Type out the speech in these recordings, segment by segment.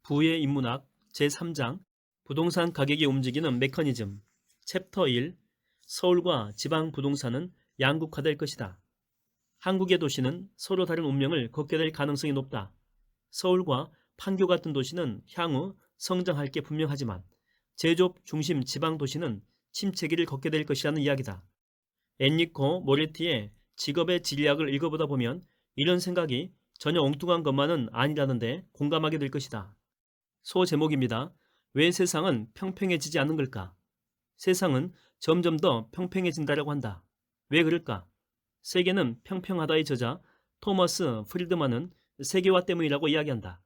부의 인문학 제3장 부동산 가격이 움직이는 메커니즘 챕터 1 서울과 지방 부동산은 양극화될 것이다. 한국의 도시는 서로 다른 운명을 걷게 될 가능성이 높다. 서울과 판교 같은 도시는 향후 성장할 게 분명하지만 제조업 중심 지방 도시는 침체기를 걷게 될 것이라는 이야기다. 엔리코 모레티의 직업의 진리학을 읽어보다 보면 이런 생각이 전혀 엉뚱한 것만은 아니라는데 공감하게 될 것이다. 소제목입니다. 왜 세상은 평평해지지 않는 걸까? 세상은 점점 더 평평해진다라고 한다. 왜 그럴까? 세계는 평평하다의 저자 토머스 프리드만은 세계화 때문이라고 이야기한다.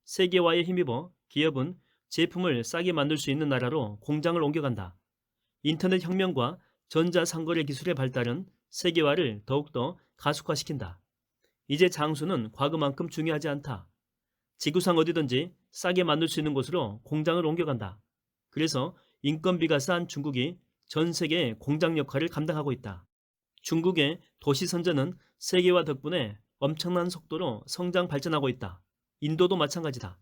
세계화에 힘입어 기업은 제품을 싸게 만들 수 있는 나라로 공장을 옮겨간다. 인터넷 혁명과 전자상거래 기술의 발달은 세계화를 더욱더 가속화시킨다. 이제 장소는 과거만큼 중요하지 않다. 지구상 어디든지 싸게 만들 수 있는 곳으로 공장을 옮겨간다. 그래서 인건비가 싼 중국이 전 세계의 공장 역할을 감당하고 있다. 중국의 도시 선전은 세계화 덕분에 엄청난 속도로 성장 발전하고 있다. 인도도 마찬가지다.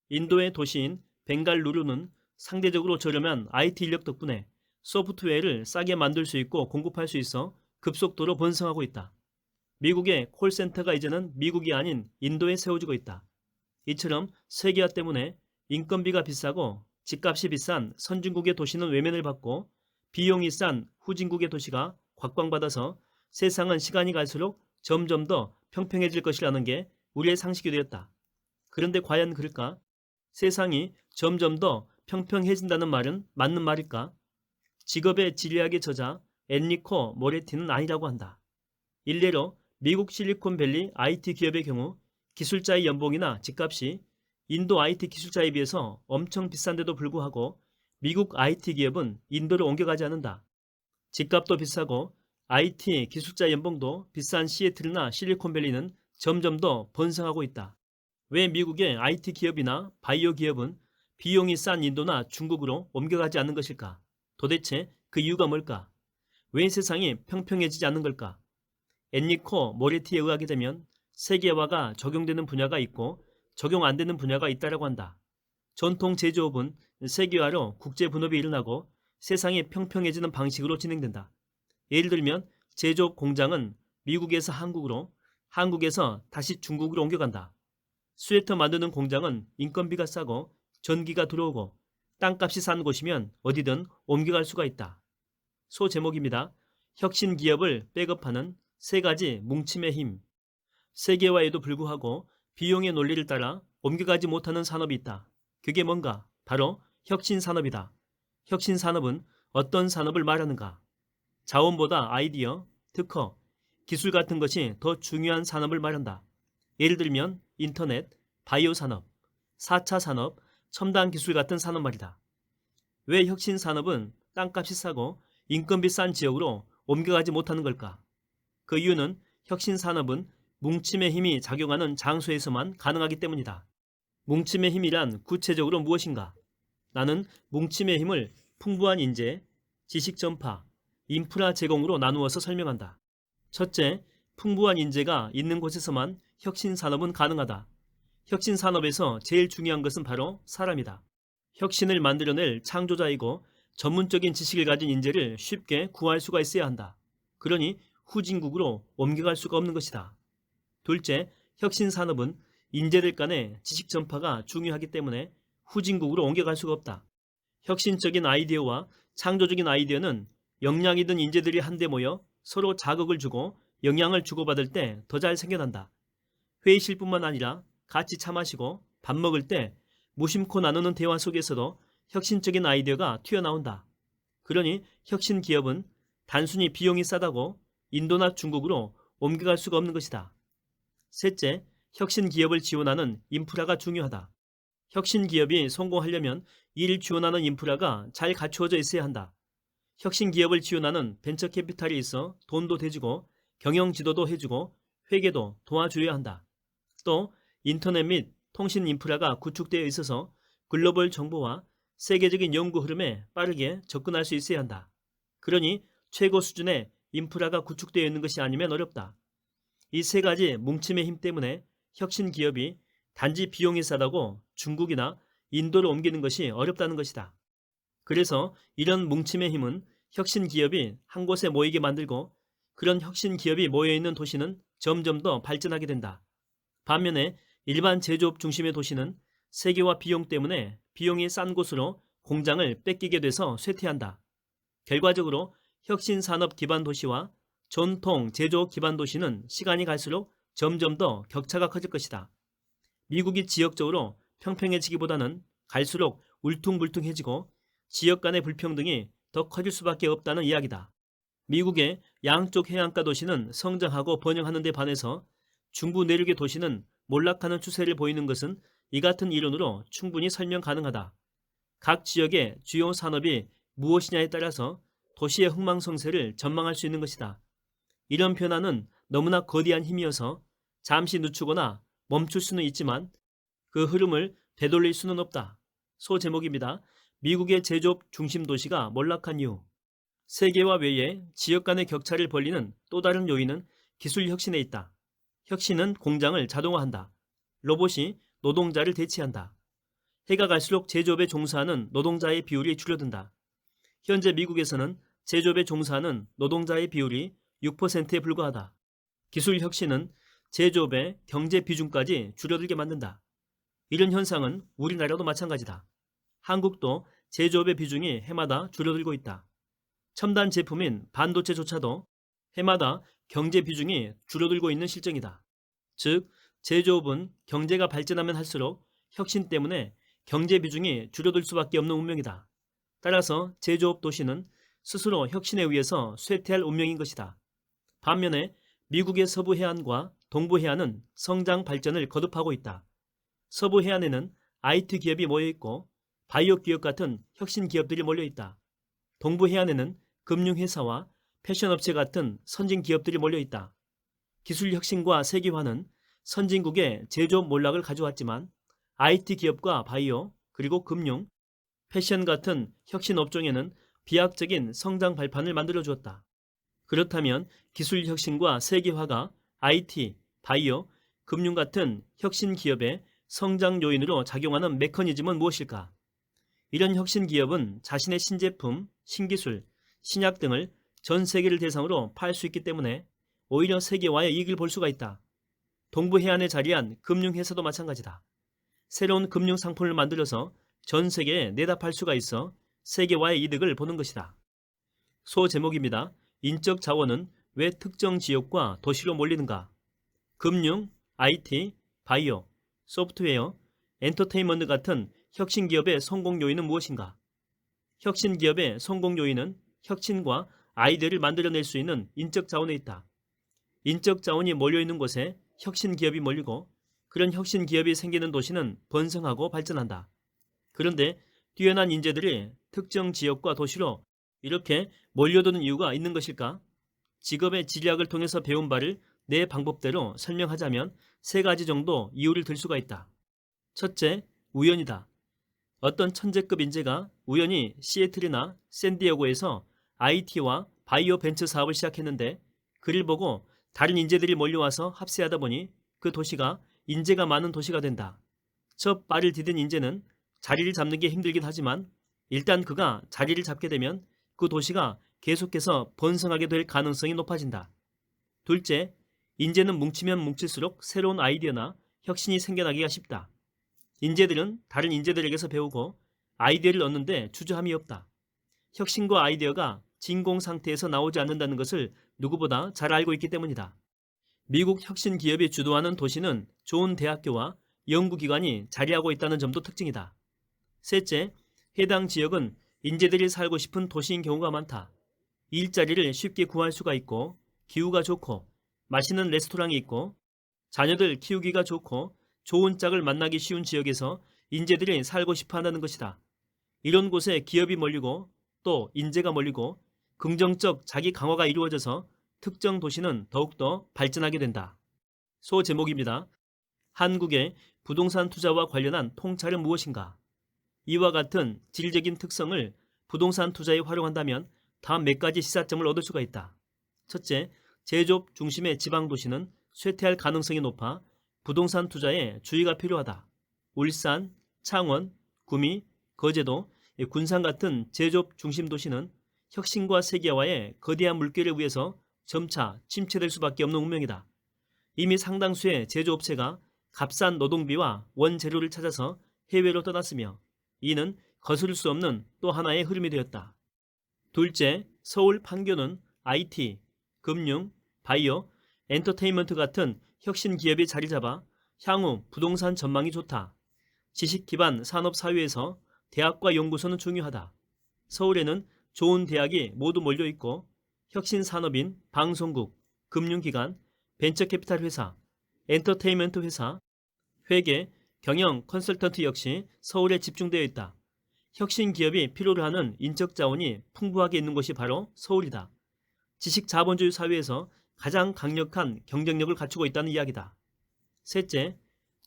인도의 도시인 벵갈루루는 상대적으로 저렴한 IT 인력 덕분에 소프트웨어를 싸게 만들 수 있고 공급할 수 있어 급속도로 번성하고 있다. 미국의 콜센터가 이제는 미국이 아닌 인도에 세워지고 있다. 이처럼 세계화 때문에 인건비가 비싸고 집값이 비싼 선진국의 도시는 외면을 받고 비용이 싼 후진국의 도시가 곽광받아서 세상은 시간이 갈수록 점점 더 평평해질 것이라는 게 우리의 상식이 되었다. 그런데 과연 그럴까? 세상이 점점 더 평평해진다는 말은 맞는 말일까? 직업의 진리학의 저자 엔리코 모레티는 아니라고 한다. 일례로 미국 실리콘밸리 IT 기업의 경우 기술자의 연봉이나 집값이 인도 IT 기술자에 비해서 엄청 비싼데도 불구하고 미국 IT 기업은 인도로 옮겨가지 않는다. 집값도 비싸고 IT 기술자 연봉도 비싼 시애틀이나 실리콘밸리는 점점 더 번성하고 있다. 왜 미국의 IT 기업이나 바이오 기업은 비용이 싼 인도나 중국으로 옮겨가지 않는 것일까? 도대체 그 이유가 뭘까? 왜 세상이 평평해지지 않는 걸까? 엔리코 모레티에 의하게 되면 세계화가 적용되는 분야가 있고 적용 안 되는 분야가 있다고 한다. 전통 제조업은 세계화로 국제 분업이 일어나고 세상이 평평해지는 방식으로 진행된다. 예를 들면 제조업 공장은 미국에서 한국으로, 한국에서 다시 중국으로 옮겨간다. 스웨터 만드는 공장은 인건비가 싸고 전기가 들어오고 땅값이 싼 곳이면 어디든 옮겨갈 수가 있다. 소제목입니다. 혁신 기업을 백업하는 세 가지 뭉침의 힘. 세계화에도 불구하고 비용의 논리를 따라 옮겨가지 못하는 산업이 있다. 그게 뭔가? 바로 혁신 산업이다. 혁신 산업은 어떤 산업을 말하는가? 자원보다 아이디어, 특허, 기술 같은 것이 더 중요한 산업을 말한다. 예를 들면 인터넷, 바이오 산업, 4차 산업, 첨단 기술 같은 산업 말이다. 왜 혁신 산업은 땅값이 싸고 인건비 싼 지역으로 옮겨가지 못하는 걸까? 그 이유는 혁신 산업은 뭉침의 힘이 작용하는 장소에서만 가능하기 때문이다. 뭉침의 힘이란 구체적으로 무엇인가? 나는 뭉침의 힘을 풍부한 인재, 지식 전파, 인프라 제공으로 나누어서 설명한다. 첫째, 풍부한 인재가 있는 곳에서만 혁신 산업은 가능하다. 혁신 산업에서 제일 중요한 것은 바로 사람이다. 혁신을 만들어낼 창조자이고 전문적인 지식을 가진 인재를 쉽게 구할 수가 있어야 한다. 그러니 후진국으로 옮겨갈 수가 없는 것이다. 둘째, 혁신 산업은 인재들 간의 지식 전파가 중요하기 때문에 후진국으로 옮겨갈 수가 없다. 혁신적인 아이디어와 창조적인 아이디어는 역량 있는 인재들이 한데 모여 서로 자극을 주고 영향을 주고받을 때 더 잘 생겨난다. 회의실뿐만 아니라 같이 차 마시고 밥 먹을 때 무심코 나누는 대화 속에서도 혁신적인 아이디어가 튀어나온다. 그러니 혁신 기업은 단순히 비용이 싸다고 인도나 중국으로 옮겨갈 수가 없는 것이다. 셋째, 혁신 기업을 지원하는 인프라가 중요하다. 혁신 기업이 성공하려면 이를 지원하는 인프라가 잘 갖추어져 있어야 한다. 혁신 기업을 지원하는 벤처 캐피탈이 있어 돈도 대주고 경영 지도도 해주고 회계도 도와줘야 한다. 또 인터넷 및 통신 인프라가 구축되어 있어서 글로벌 정보와 세계적인 연구 흐름에 빠르게 접근할 수 있어야 한다. 그러니 최고 수준의 인프라가 구축되어 있는 것이 아니면 어렵다. 이 세 가지 뭉침의 힘 때문에 혁신 기업이 단지 비용이 싸다고 중국이나 인도로 옮기는 것이 어렵다는 것이다. 그래서 이런 뭉침의 힘은 혁신 기업이 한 곳에 모이게 만들고 그런 혁신 기업이 모여있는 도시는 점점 더 발전하게 된다. 반면에 일반 제조업 중심의 도시는 세계화 비용 때문에 비용이 싼 곳으로 공장을 뺏기게 돼서 쇠퇴한다. 결과적으로 혁신 산업 기반 도시와 전통 제조업 기반 도시는 시간이 갈수록 점점 더 격차가 커질 것이다. 미국이 지역적으로 평평해지기보다는 갈수록 울퉁불퉁해지고 지역 간의 불평등이 더 커질 수밖에 없다는 이야기다. 미국의 양쪽 해안가 도시는 성장하고 번영하는 데 반해서 중부 내륙의 도시는 몰락하는 추세를 보이는 것은 이 같은 이론으로 충분히 설명 가능하다. 각 지역의 주요 산업이 무엇이냐에 따라서 도시의 흥망성쇠를 전망할 수 있는 것이다. 이런 변화는 너무나 거대한 힘이어서 잠시 늦추거나 멈출 수는 있지만 그 흐름을 되돌릴 수는 없다. 소제목입니다. 미국의 제조업 중심 도시가 몰락한 이유. 세계화 외에 지역 간의 격차를 벌리는 또 다른 요인은 기술 혁신에 있다. 혁신은 공장을 자동화한다. 로봇이 노동자를 대체한다. 해가 갈수록 제조업에 종사하는 노동자의 비율이 줄어든다. 현재 미국에서는 제조업에 종사하는 노동자의 비율이 6%에 불과하다. 기술 혁신은 제조업의 경제 비중까지 줄어들게 만든다. 이런 현상은 우리나라도 마찬가지다. 한국도 제조업의 비중이 해마다 줄어들고 있다. 첨단 제품인 반도체조차도 해마다 경제 비중이 줄어들고 있는 실정이다. 즉, 제조업은 경제가 발전하면 할수록 혁신 때문에 경제 비중이 줄어들 수밖에 없는 운명이다. 따라서 제조업 도시는 스스로 혁신에 의해서 쇠퇴할 운명인 것이다. 반면에 미국의 서부 해안과 동부 해안은 성장 발전을 거듭하고 있다. 서부 해안에는 IT 기업이 모여 있고 바이오 기업 같은 혁신 기업들이 몰려 있다. 동부 해안에는 금융회사와 패션업체 같은 선진 기업들이 몰려 있다. 기술 혁신과 세계화는 선진국의 제조업 몰락을 가져왔지만 IT 기업과 바이오, 그리고 금융, 패션 같은 혁신 업종에는 비약적인 성장 발판을 만들어 주었다. 그렇다면 기술 혁신과 세계화가 IT, 바이오, 금융 같은 혁신 기업의 성장 요인으로 작용하는 메커니즘은 무엇일까? 이런 혁신 기업은 자신의 신제품, 신기술, 신약 등을 전 세계를 대상으로 팔 수 있기 때문에 오히려 세계화의 이익을 볼 수가 있다. 동부 해안에 자리한 금융회사도 마찬가지다. 새로운 금융 상품을 만들어서 전 세계에 내다 팔 수가 있어 세계화의 이득을 보는 것이다. 소제목입니다. 인적 자원은 왜 특정 지역과 도시로 몰리는가? 금융, IT, 바이오, 소프트웨어, 엔터테인먼트 같은 혁신 기업의 성공 요인은 무엇인가? 혁신 기업의 성공 요인은 혁신과 아이디어를 만들어낼 수 있는 인적 자원에 있다. 인적 자원이 몰려있는 곳에 혁신 기업이 몰리고 그런 혁신 기업이 생기는 도시는 번성하고 발전한다. 그런데 뛰어난 인재들이 특정 지역과 도시로 이렇게 몰려드는 이유가 있는 것일까? 직업의 지리학을 통해서 배운 바를 내 방법대로 설명하자면 세 가지 정도 이유를 들 수가 있다. 첫째, 우연이다. 어떤 천재급 인재가 우연히 시애틀이나 샌디에고에서 IT와 바이오 벤처 사업을 시작했는데 그를 보고 다른 인재들이 몰려와서 합세하다 보니 그 도시가 인재가 많은 도시가 된다. 첫 발을 디딘 인재는 자리를 잡는 게 힘들긴 하지만 일단 그가 자리를 잡게 되면 그 도시가 계속해서 번성하게 될 가능성이 높아진다. 둘째, 인재는 뭉치면 뭉칠수록 새로운 아이디어나 혁신이 생겨나기가 쉽다. 인재들은 다른 인재들에게서 배우고 아이디어를 얻는데 주저함이 없다. 혁신과 아이디어가 진공 상태에서 나오지 않는다는 것을 누구보다 잘 알고 있기 때문이다. 미국 혁신 기업이 주도하는 도시는 좋은 대학교와 연구기관이 자리하고 있다는 점도 특징이다. 셋째, 해당 지역은 인재들이 살고 싶은 도시인 경우가 많다. 일자리를 쉽게 구할 수가 있고 기후가 좋고 맛있는 레스토랑이 있고 자녀들 키우기가 좋고 좋은 짝을 만나기 쉬운 지역에서 인재들이 살고 싶어 한다는 것이다. 이런 곳에 기업이 몰리고 또 인재가 몰리고 긍정적 자기 강화가 이루어져서 특정 도시는 더욱더 발전하게 된다. 소제목입니다. 한국의 부동산 투자와 관련한 통찰은 무엇인가? 이와 같은 질적인 특성을 부동산 투자에 활용한다면 다음 몇 가지 시사점을 얻을 수가 있다. 첫째, 제조업 중심의 지방도시는 쇠퇴할 가능성이 높아 부동산 투자에 주의가 필요하다. 울산, 창원, 구미, 거제도, 군산 같은 제조업 중심 도시는 혁신과 세계화의 거대한 물결에 의해서 점차 침체될 수밖에 없는 운명이다. 이미 상당수의 제조업체가 값싼 노동비와 원재료를 찾아서 해외로 떠났으며 이는 거스를 수 없는 또 하나의 흐름이 되었다. 둘째, 서울 판교는 IT, 금융, 바이오, 엔터테인먼트 같은 혁신 기업이 자리 잡아 향후 부동산 전망이 좋다. 지식 기반 산업 사회에서 대학과 연구소는 중요하다. 서울에는 좋은 대학이 모두 몰려 있고 혁신 산업인 방송국, 금융기관, 벤처캐피탈 회사, 엔터테인먼트 회사, 회계, 경영 컨설턴트 역시 서울에 집중되어 있다. 혁신 기업이 필요로 하는 인적 자원이 풍부하게 있는 곳이 바로 서울이다. 지식 자본주의 사회에서 가장 강력한 경쟁력을 갖추고 있다는 이야기다. 셋째,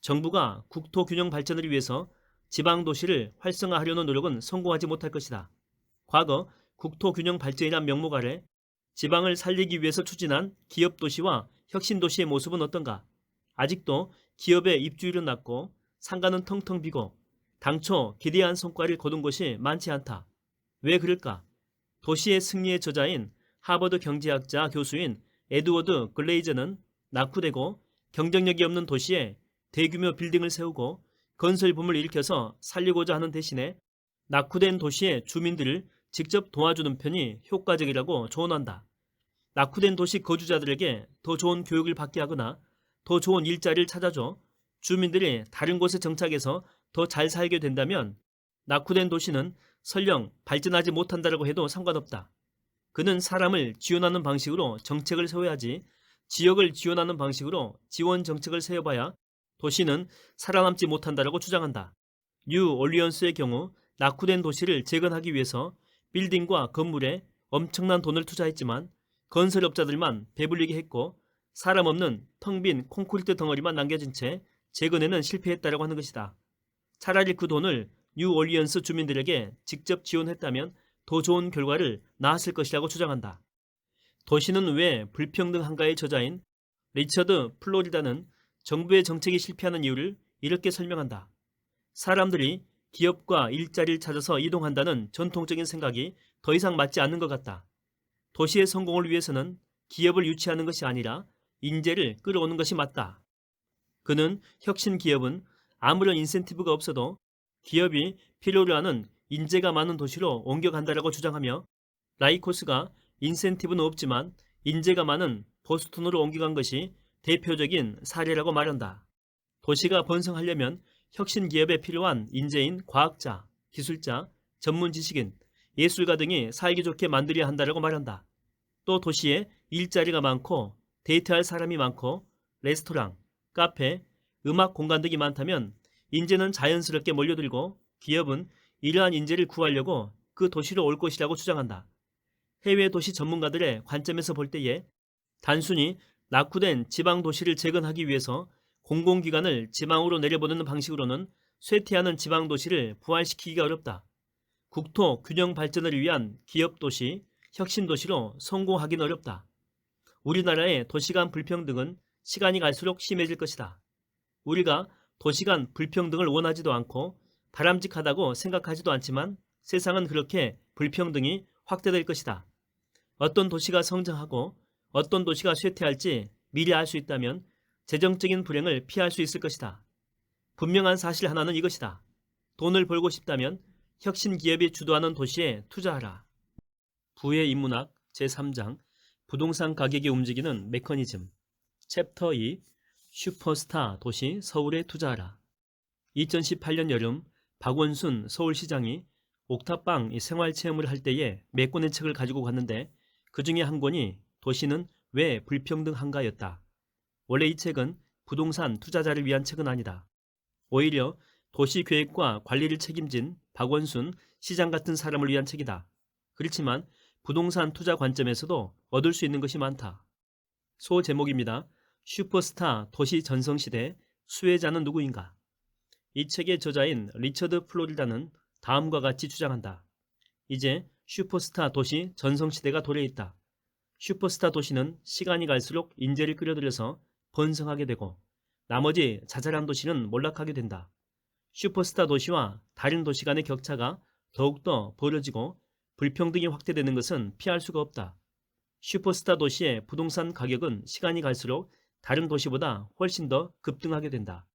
정부가 국토 균형 발전을 위해서 지방 도시를 활성화하려는 노력은 성공하지 못할 것이다. 과거 국토 균형 발전이란 명목 아래 지방을 살리기 위해서 추진한 기업 도시와 혁신 도시의 모습은 어떤가? 아직도 기업의 입주율은 낮고 상가는 텅텅 비고 당초 기대한 성과를 거둔 것이 많지 않다. 왜 그럴까? 도시의 승리의 저자인 하버드 경제학자 교수인 에드워드 글레이저는 낙후되고 경쟁력이 없는 도시에 대규모 빌딩을 세우고 건설붐을 일으켜서 살리고자 하는 대신에 낙후된 도시의 주민들을 직접 도와주는 편이 효과적이라고 조언한다. 낙후된 도시 거주자들에게 더 좋은 교육을 받게 하거나 더 좋은 일자리를 찾아줘 주민들이 다른 곳에 정착해서 더 잘 살게 된다면 낙후된 도시는 설령 발전하지 못한다고 해도 상관없다. 그는 사람을 지원하는 방식으로 정책을 세워야지 지역을 지원하는 방식으로 지원 정책을 세워봐야 도시는 살아남지 못한다고 주장한다. 뉴올리언스의 경우 낙후된 도시를 재건하기 위해서 빌딩과 건물에 엄청난 돈을 투자했지만 건설업자들만 배불리게 했고 사람 없는 텅 빈 콘크리트 덩어리만 남겨진 채 재건에는 실패했다고 하는 것이다. 차라리 그 돈을 뉴올리언스 주민들에게 직접 지원했다면 더 좋은 결과를 낳았을 것이라고 주장한다. 도시는 왜 불평등한가의 저자인 리처드 플로리다는 정부의 정책이 실패하는 이유를 이렇게 설명한다. 사람들이 기업과 일자리를 찾아서 이동한다는 전통적인 생각이 더 이상 맞지 않는 것 같다. 도시의 성공을 위해서는 기업을 유치하는 것이 아니라 인재를 끌어오는 것이 맞다. 그는 혁신 기업은 아무런 인센티브가 없어도 기업이 필요로 하는 인재가 많은 도시로 옮겨간다라고 주장하며 라이코스가 인센티브는 없지만 인재가 많은 보스턴으로 옮겨간 것이 대표적인 사례라고 말한다. 도시가 번성하려면 혁신 기업에 필요한 인재인 과학자, 기술자, 전문 지식인, 예술가 등이 살기 좋게 만들어야 한다고 말한다. 또 도시에 일자리가 많고 데이트할 사람이 많고 레스토랑, 카페, 음악 공간 등이 많다면 인재는 자연스럽게 몰려들고 기업은 이러한 인재를 구하려고 그 도시로 올 것이라고 주장한다. 해외 도시 전문가들의 관점에서 볼 때에 단순히 낙후된 지방 도시를 재건하기 위해서 공공기관을 지방으로 내려보내는 방식으로는 쇠퇴하는 지방 도시를 부활시키기가 어렵다. 국토 균형 발전을 위한 기업 도시, 혁신 도시로 성공하기는 어렵다. 우리나라의 도시 간 불평등은 시간이 갈수록 심해질 것이다. 우리가 도시 간 불평등을 원하지도 않고 바람직하다고 생각하지도 않지만 세상은 그렇게 불평등이 확대될 것이다. 어떤 도시가 성장하고 어떤 도시가 쇠퇴할지 미리 알 수 있다면 재정적인 불행을 피할 수 있을 것이다. 분명한 사실 하나는 이것이다. 돈을 벌고 싶다면 혁신 기업이 주도하는 도시에 투자하라. 부의 인문학 제3장 부동산 가격이 움직이는 메커니즘 챕터 2 슈퍼스타 도시 서울에 투자하라. 2018년 여름 박원순 서울시장이 옥탑방 생활체험을 할 때에 몇 권의 책을 가지고 갔는데 그 중에 한 권이 도시는 왜 불평등한가였다. 원래 이 책은 부동산 투자자를 위한 책은 아니다. 오히려 도시계획과 관리를 책임진 박원순 시장 같은 사람을 위한 책이다. 그렇지만 부동산 투자 관점에서도 얻을 수 있는 것이 많다. 소 제목입니다. 슈퍼스타 도시 전성시대 수혜자는 누구인가? 이 책의 저자인 리처드 플로리다는 다음과 같이 주장한다. 이제 슈퍼스타 도시 전성시대가 도래했다. 슈퍼스타 도시는 시간이 갈수록 인재를 끌어들여서 번성하게 되고 나머지 자잘한 도시는 몰락하게 된다. 슈퍼스타 도시와 다른 도시 간의 격차가 더욱더 벌어지고 불평등이 확대되는 것은 피할 수가 없다. 슈퍼스타 도시의 부동산 가격은 시간이 갈수록 다른 도시보다 훨씬 더 급등하게 된다.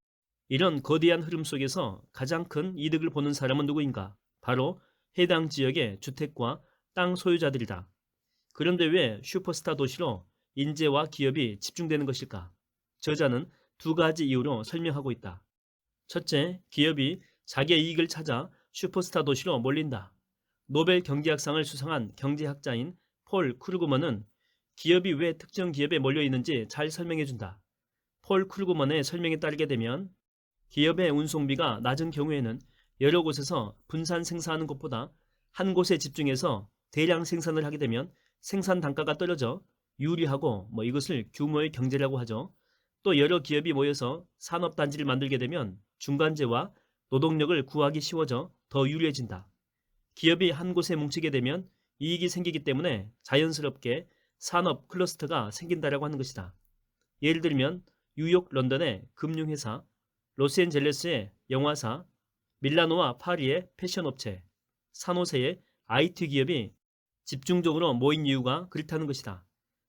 이런 거대한 흐름 속에서 가장 큰 이득을 보는 사람은 누구인가? 바로 해당 지역의 주택과 땅 소유자들이다. 그런데 왜 슈퍼스타 도시로 인재와 기업이 집중되는 것일까? 저자는 두 가지 이유로 설명하고 있다. 첫째, 기업이 자기의 이익을 찾아 슈퍼스타 도시로 몰린다. 노벨 경제학상을 수상한 경제학자인 폴 크루그먼은 기업이 왜 특정 기업에 몰려 있는지 잘 설명해준다. 폴 크루그먼의 설명에 따르게 되면 기업의 운송비가 낮은 경우에는 여러 곳에서 분산 생산하는 것보다 한 곳에 집중해서 대량 생산을 하게 되면 생산 단가가 떨어져 유리하고 이것을 규모의 경제라고 하죠. 또 여러 기업이 모여서 산업단지를 만들게 되면 중간재와 노동력을 구하기 쉬워져 더 유리해진다. 기업이 한 곳에 뭉치게 되면 이익이 생기기 때문에 자연스럽게 산업 클러스터가 생긴다라고 하는 것이다. 예를 들면 뉴욕, 런던의 금융회사, 로스앤젤레스의 영화사, 밀라노와 파리의 패션업체, 산호세의 IT 기업이 집중적으로 모인 이유가 그렇다는 것이다.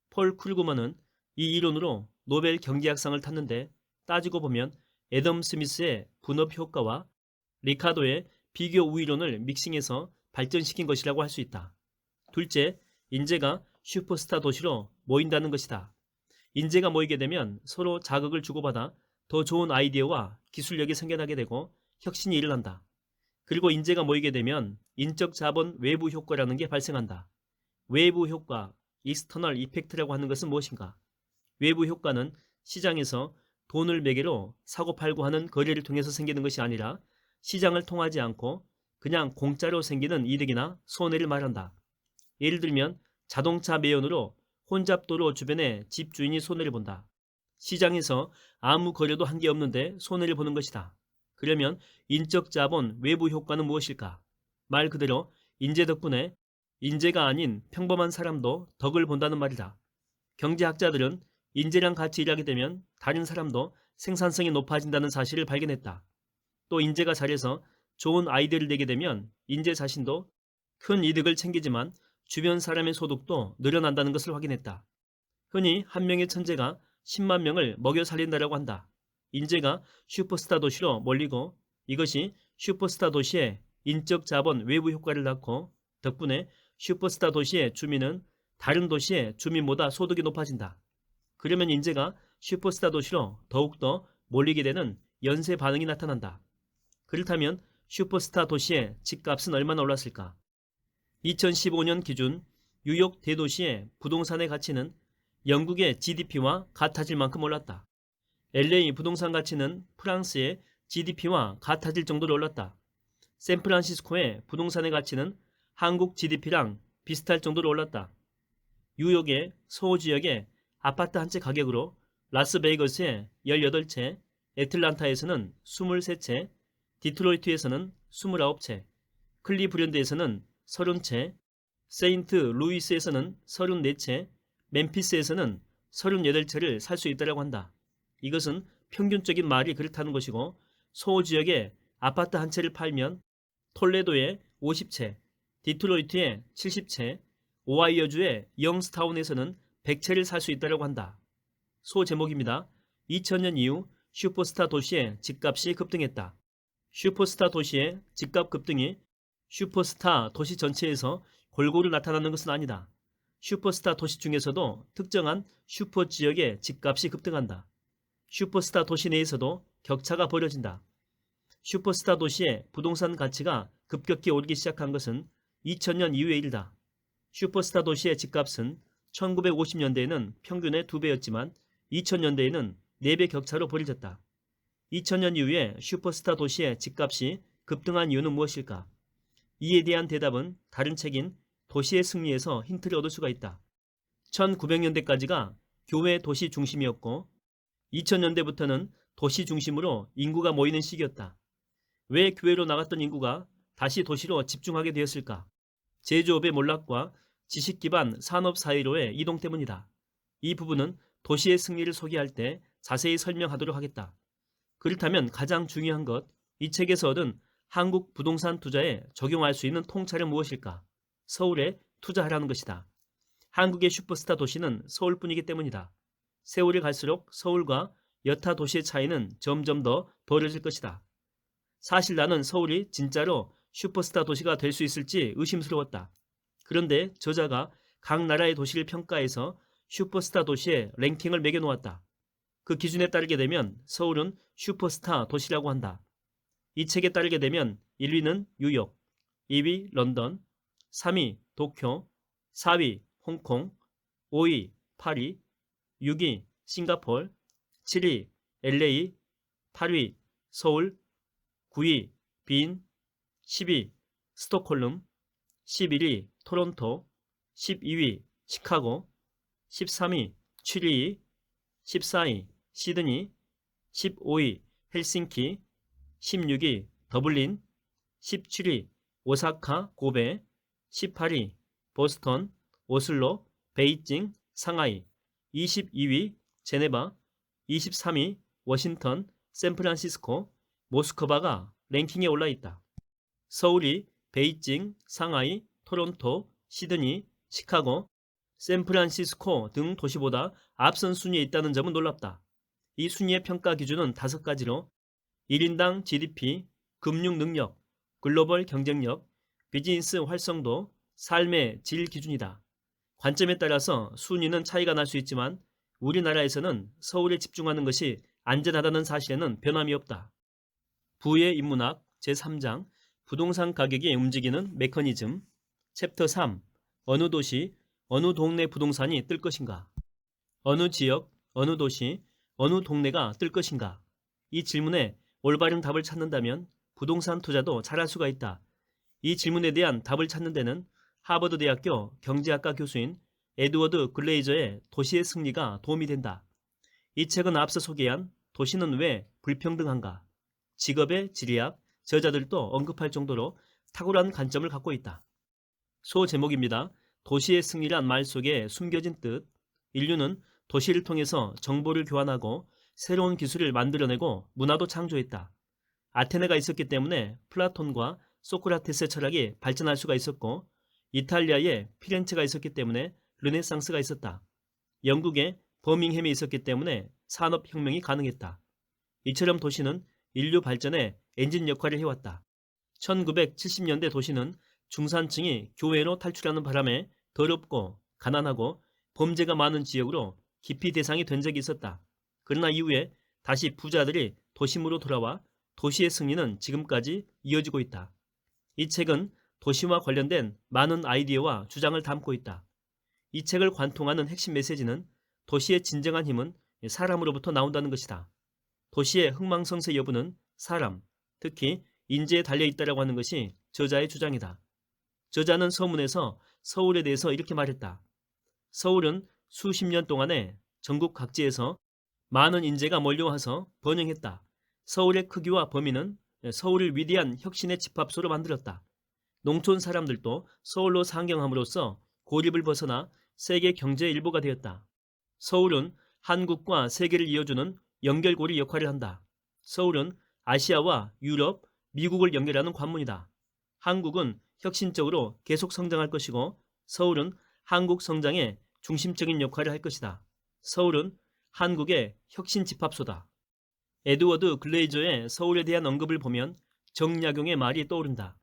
폴 크루그먼은 이 이론으로 노벨 경제학상을 탔는데 따지고 보면 애덤 스미스의 분업 효과와 리카도의 비교 우위론을 믹싱해서 발전시킨 것이라고 할 수 있다. 둘째, 인재가 슈퍼스타 도시로 모인다는 것이다. 인재가 모이게 되면 서로 자극을 주고받아 더 좋은 아이디어와 기술력이 생겨나게 되고 혁신이 일어난다. 그리고 인재가 모이게 되면 인적 자본 외부 효과라는 게 발생한다. 외부 효과, 익스터널 이펙트라고 하는 것은 무엇인가? 외부 효과는 시장에서 돈을 매개로 사고팔고 하는 거래를 통해서 생기는 것이 아니라 시장을 통하지 않고 그냥 공짜로 생기는 이득이나 손해를 말한다. 예를 들면 자동차 매연으로 혼잡도로 주변에 집주인이 손해를 본다. 시장에서 아무 거래도 한 게 없는데 손해를 보는 것이다. 그러면 인적 자본 외부 효과는 무엇일까? 말 그대로 인재 덕분에 인재가 아닌 평범한 사람도 덕을 본다는 말이다. 경제학자들은 인재랑 같이 일하게 되면 다른 사람도 생산성이 높아진다는 사실을 발견했다. 또 인재가 잘해서 좋은 아이디어를 내게 되면 인재 자신도 큰 이득을 챙기지만 주변 사람의 소득도 늘어난다는 것을 확인했다. 흔히 한 명의 천재가 10만 명을 먹여 살린다라고 한다. 인재가 슈퍼스타 도시로 몰리고 이것이 슈퍼스타 도시의 인적 자본 외부 효과를 낳고 덕분에 슈퍼스타 도시의 주민은 다른 도시의 주민보다 소득이 높아진다. 그러면 인재가 슈퍼스타 도시로 더욱더 몰리게 되는 연쇄 반응이 나타난다. 그렇다면 슈퍼스타 도시의 집값은 얼마나 올랐을까? 2015년 기준 뉴욕 대도시의 부동산의 가치는 영국의 GDP와 같아질 만큼 올랐다. LA 부동산 가치는 프랑스의 GDP와 같아질 정도로 올랐다. 샌프란시스코의 부동산의 가치는 한국 GDP랑 비슷할 정도로 올랐다. 뉴욕의 소지역의 아파트 한 채 가격으로 라스베이거스에 18채, 애틀란타에서는 23채, 디트로이트에서는 29채, 클리브랜드에서는 30채, 세인트 루이스에서는 34채, 멤피스에서는 38채를 살 수 있다고 한다. 이것은 평균적인 말이 그렇다는 것이고 소지역에 아파트 한 채를 팔면 톨레도에 50채, 디트로이트에 70채, 오하이오주의 영스타운에서는 100채를 살 수 있다고 한다. 소 제목입니다. 2000년 이후 슈퍼스타 도시의 집값이 급등했다. 슈퍼스타 도시의 집값 급등이 슈퍼스타 도시 전체에서 골고루 나타나는 것은 아니다. 슈퍼스타 도시 중에서도 특정한 슈퍼 지역의 집값이 급등한다. 슈퍼스타 도시 내에서도 격차가 벌어진다. 슈퍼스타 도시의 부동산 가치가 급격히 오르기 시작한 것은 2000년 이후의 일이다. 슈퍼스타 도시의 집값은 1950년대에는 평균의 2배였지만 2000년대에는 4배 격차로 벌어졌다. 2000년 이후에 슈퍼스타 도시의 집값이 급등한 이유는 무엇일까? 이에 대한 대답은 다른 책인 도시의 승리에서 힌트를 얻을 수가 있다. 1900년대까지가 교외 도시 중심이었고 2000년대부터는 도시 중심으로 인구가 모이는 시기였다. 왜 교외로 나갔던 인구가 다시 도시로 집중하게 되었을까? 제조업의 몰락과 지식 기반 산업 사회로의 이동 때문이다. 이 부분은 도시의 승리를 소개할 때 자세히 설명하도록 하겠다. 그렇다면 가장 중요한 것, 이 책에서 얻은 한국 부동산 투자에 적용할 수 있는 통찰은 무엇일까? 서울에 투자하라는 것이다. 한국의 슈퍼스타 도시는 서울뿐이기 때문이다. 세월이 갈수록 서울과 여타 도시의 차이는 점점 더 벌어질 것이다. 사실 나는 서울이 진짜로 슈퍼스타 도시가 될 수 있을지 의심스러웠다. 그런데 저자가 각 나라의 도시를 평가해서 슈퍼스타 도시의 랭킹을 매겨놓았다. 그 기준에 따르게 되면 서울은 슈퍼스타 도시라고 한다. 이 책에 따르게 되면 1위는 뉴욕, 2위 런던, 3위 도쿄, 4위 홍콩, 5위 파리, 6위 싱가포르, 7위 LA, 8위 서울, 9위 빈, 10위 스톡홀름, 11위 토론토, 12위 시카고, 13위 취리히, 14위 시드니, 15위 헬싱키, 16위 더블린, 17위 오사카 고베, 18위 보스턴, 오슬로, 베이징, 상하이, 22위 제네바, 23위 워싱턴, 샌프란시스코, 모스크바가 랭킹에 올라 있다. 서울이 베이징, 상하이, 토론토, 시드니, 시카고, 샌프란시스코 등 도시보다 앞선 순위에 있다는 점은 놀랍다. 이 순위의 평가 기준은 5가지로 1인당 GDP, 금융 능력, 글로벌 경쟁력, 비즈니스 활성도, 삶의 질 기준이다. 관점에 따라서 순위는 차이가 날 수 있지만 우리나라에서는 서울에 집중하는 것이 안전하다는 사실에는 변함이 없다. 부의 인문학 제3장 부동산 가격이 움직이는 메커니즘 챕터 3 어느 도시, 어느 동네 부동산이 뜰 것인가? 어느 지역, 어느 도시, 어느 동네가 뜰 것인가? 이 질문에 올바른 답을 찾는다면 부동산 투자도 잘할 수가 있다. 이 질문에 대한 답을 찾는 데는 하버드 대학교 경제학과 교수인 에드워드 글레이저의 도시의 승리가 도움이 된다. 이 책은 앞서 소개한 도시는 왜 불평등한가? 직업의 지리학, 저자들도 언급할 정도로 탁월한 관점을 갖고 있다. 소제목입니다. 도시의 승리란 말 속에 숨겨진 뜻. 인류는 도시를 통해서 정보를 교환하고 새로운 기술을 만들어내고 문화도 창조했다. 아테네가 있었기 때문에 플라톤과 소크라테스의 철학이 발전할 수가 있었고 이탈리아의 피렌체가 있었기 때문에 르네상스가 있었다. 영국의 버밍햄이 있었기 때문에 산업혁명이 가능했다. 이처럼 도시는 인류 발전에 엔진 역할을 해왔다. 1970년대 도시는 중산층이 교외로 탈출하는 바람에 더럽고 가난하고 범죄가 많은 지역으로 기피 대상이 된 적이 있었다. 그러나 이후에 다시 부자들이 도심으로 돌아와 도시의 승리는 지금까지 이어지고 있다. 이 책은 도시와 관련된 많은 아이디어와 주장을 담고 있다. 이 책을 관통하는 핵심 메시지는 도시의 진정한 힘은 사람으로부터 나온다는 것이다. 도시의 흥망성쇠 여부는 사람, 특히 인재에 달려있다라고 하는 것이 저자의 주장이다. 저자는 서문에서 서울에 대해서 이렇게 말했다. 서울은 수십 년 동안에 전국 각지에서 많은 인재가 몰려와서 번영했다. 서울의 크기와 범위는 서울을 위대한 혁신의 집합소로 만들었다. 농촌 사람들도 서울로 상경함으로써 고립을 벗어나 세계 경제의 일부가 되었다. 서울은 한국과 세계를 이어주는 연결고리 역할을 한다. 서울은 아시아와 유럽, 미국을 연결하는 관문이다. 한국은 혁신적으로 계속 성장할 것이고 서울은 한국 성장의 중심적인 역할을 할 것이다. 서울은 한국의 혁신 집합소다. 에드워드 글레이저의 서울에 대한 언급을 보면 정약용의 말이 떠오른다.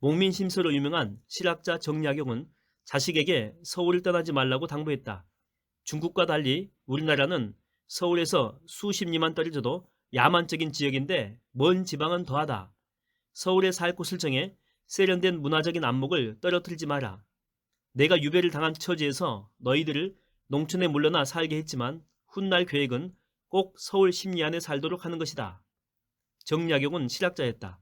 목민심서로 유명한 실학자 정약용은 자식에게 서울을 떠나지 말라고 당부했다. 중국과 달리 우리나라는 서울에서 수십 리만 떨어져도 야만적인 지역인데 먼 지방은 더하다. 서울에 살 곳을 정해 세련된 문화적인 안목을 떨어뜨리지 마라. 내가 유배를 당한 처지에서 너희들을 농촌에 물러나 살게 했지만 훗날 계획은 꼭 서울 심리 안에 살도록 하는 것이다. 정약용은 실학자였다.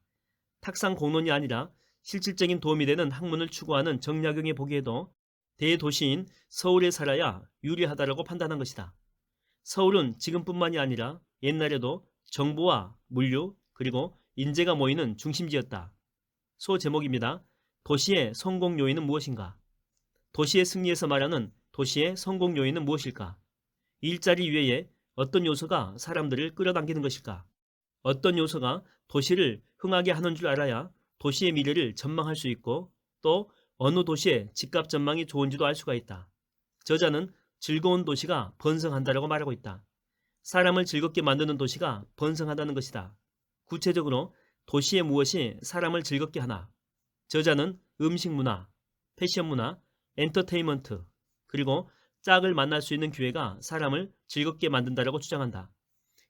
탁상 공론이 아니라 실질적인 도움이 되는 학문을 추구하는 정약용이 보기에도 대도시인 서울에 살아야 유리하다라고 판단한 것이다. 서울은 지금뿐만이 아니라 옛날에도 정보와 물류 그리고 인재가 모이는 중심지였다. 소제목입니다. 도시의 성공 요인은 무엇인가? 도시의 승리에서 말하는 도시의 성공 요인은 무엇일까? 일자리 외에 어떤 요소가 사람들을 끌어당기는 것일까? 어떤 요소가 도시를 흥하게 하는 줄 알아야 도시의 미래를 전망할 수 있고 또 어느 도시의 집값 전망이 좋은지도 알 수가 있다. 저자는 즐거운 도시가 번성한다라고 말하고 있다. 사람을 즐겁게 만드는 도시가 번성하다는 것이다. 구체적으로 도시의 무엇이 사람을 즐겁게 하나? 저자는 음식 문화, 패션 문화, 엔터테인먼트, 그리고 짝을 만날 수 있는 기회가 사람을 즐겁게 만든다라고 주장한다.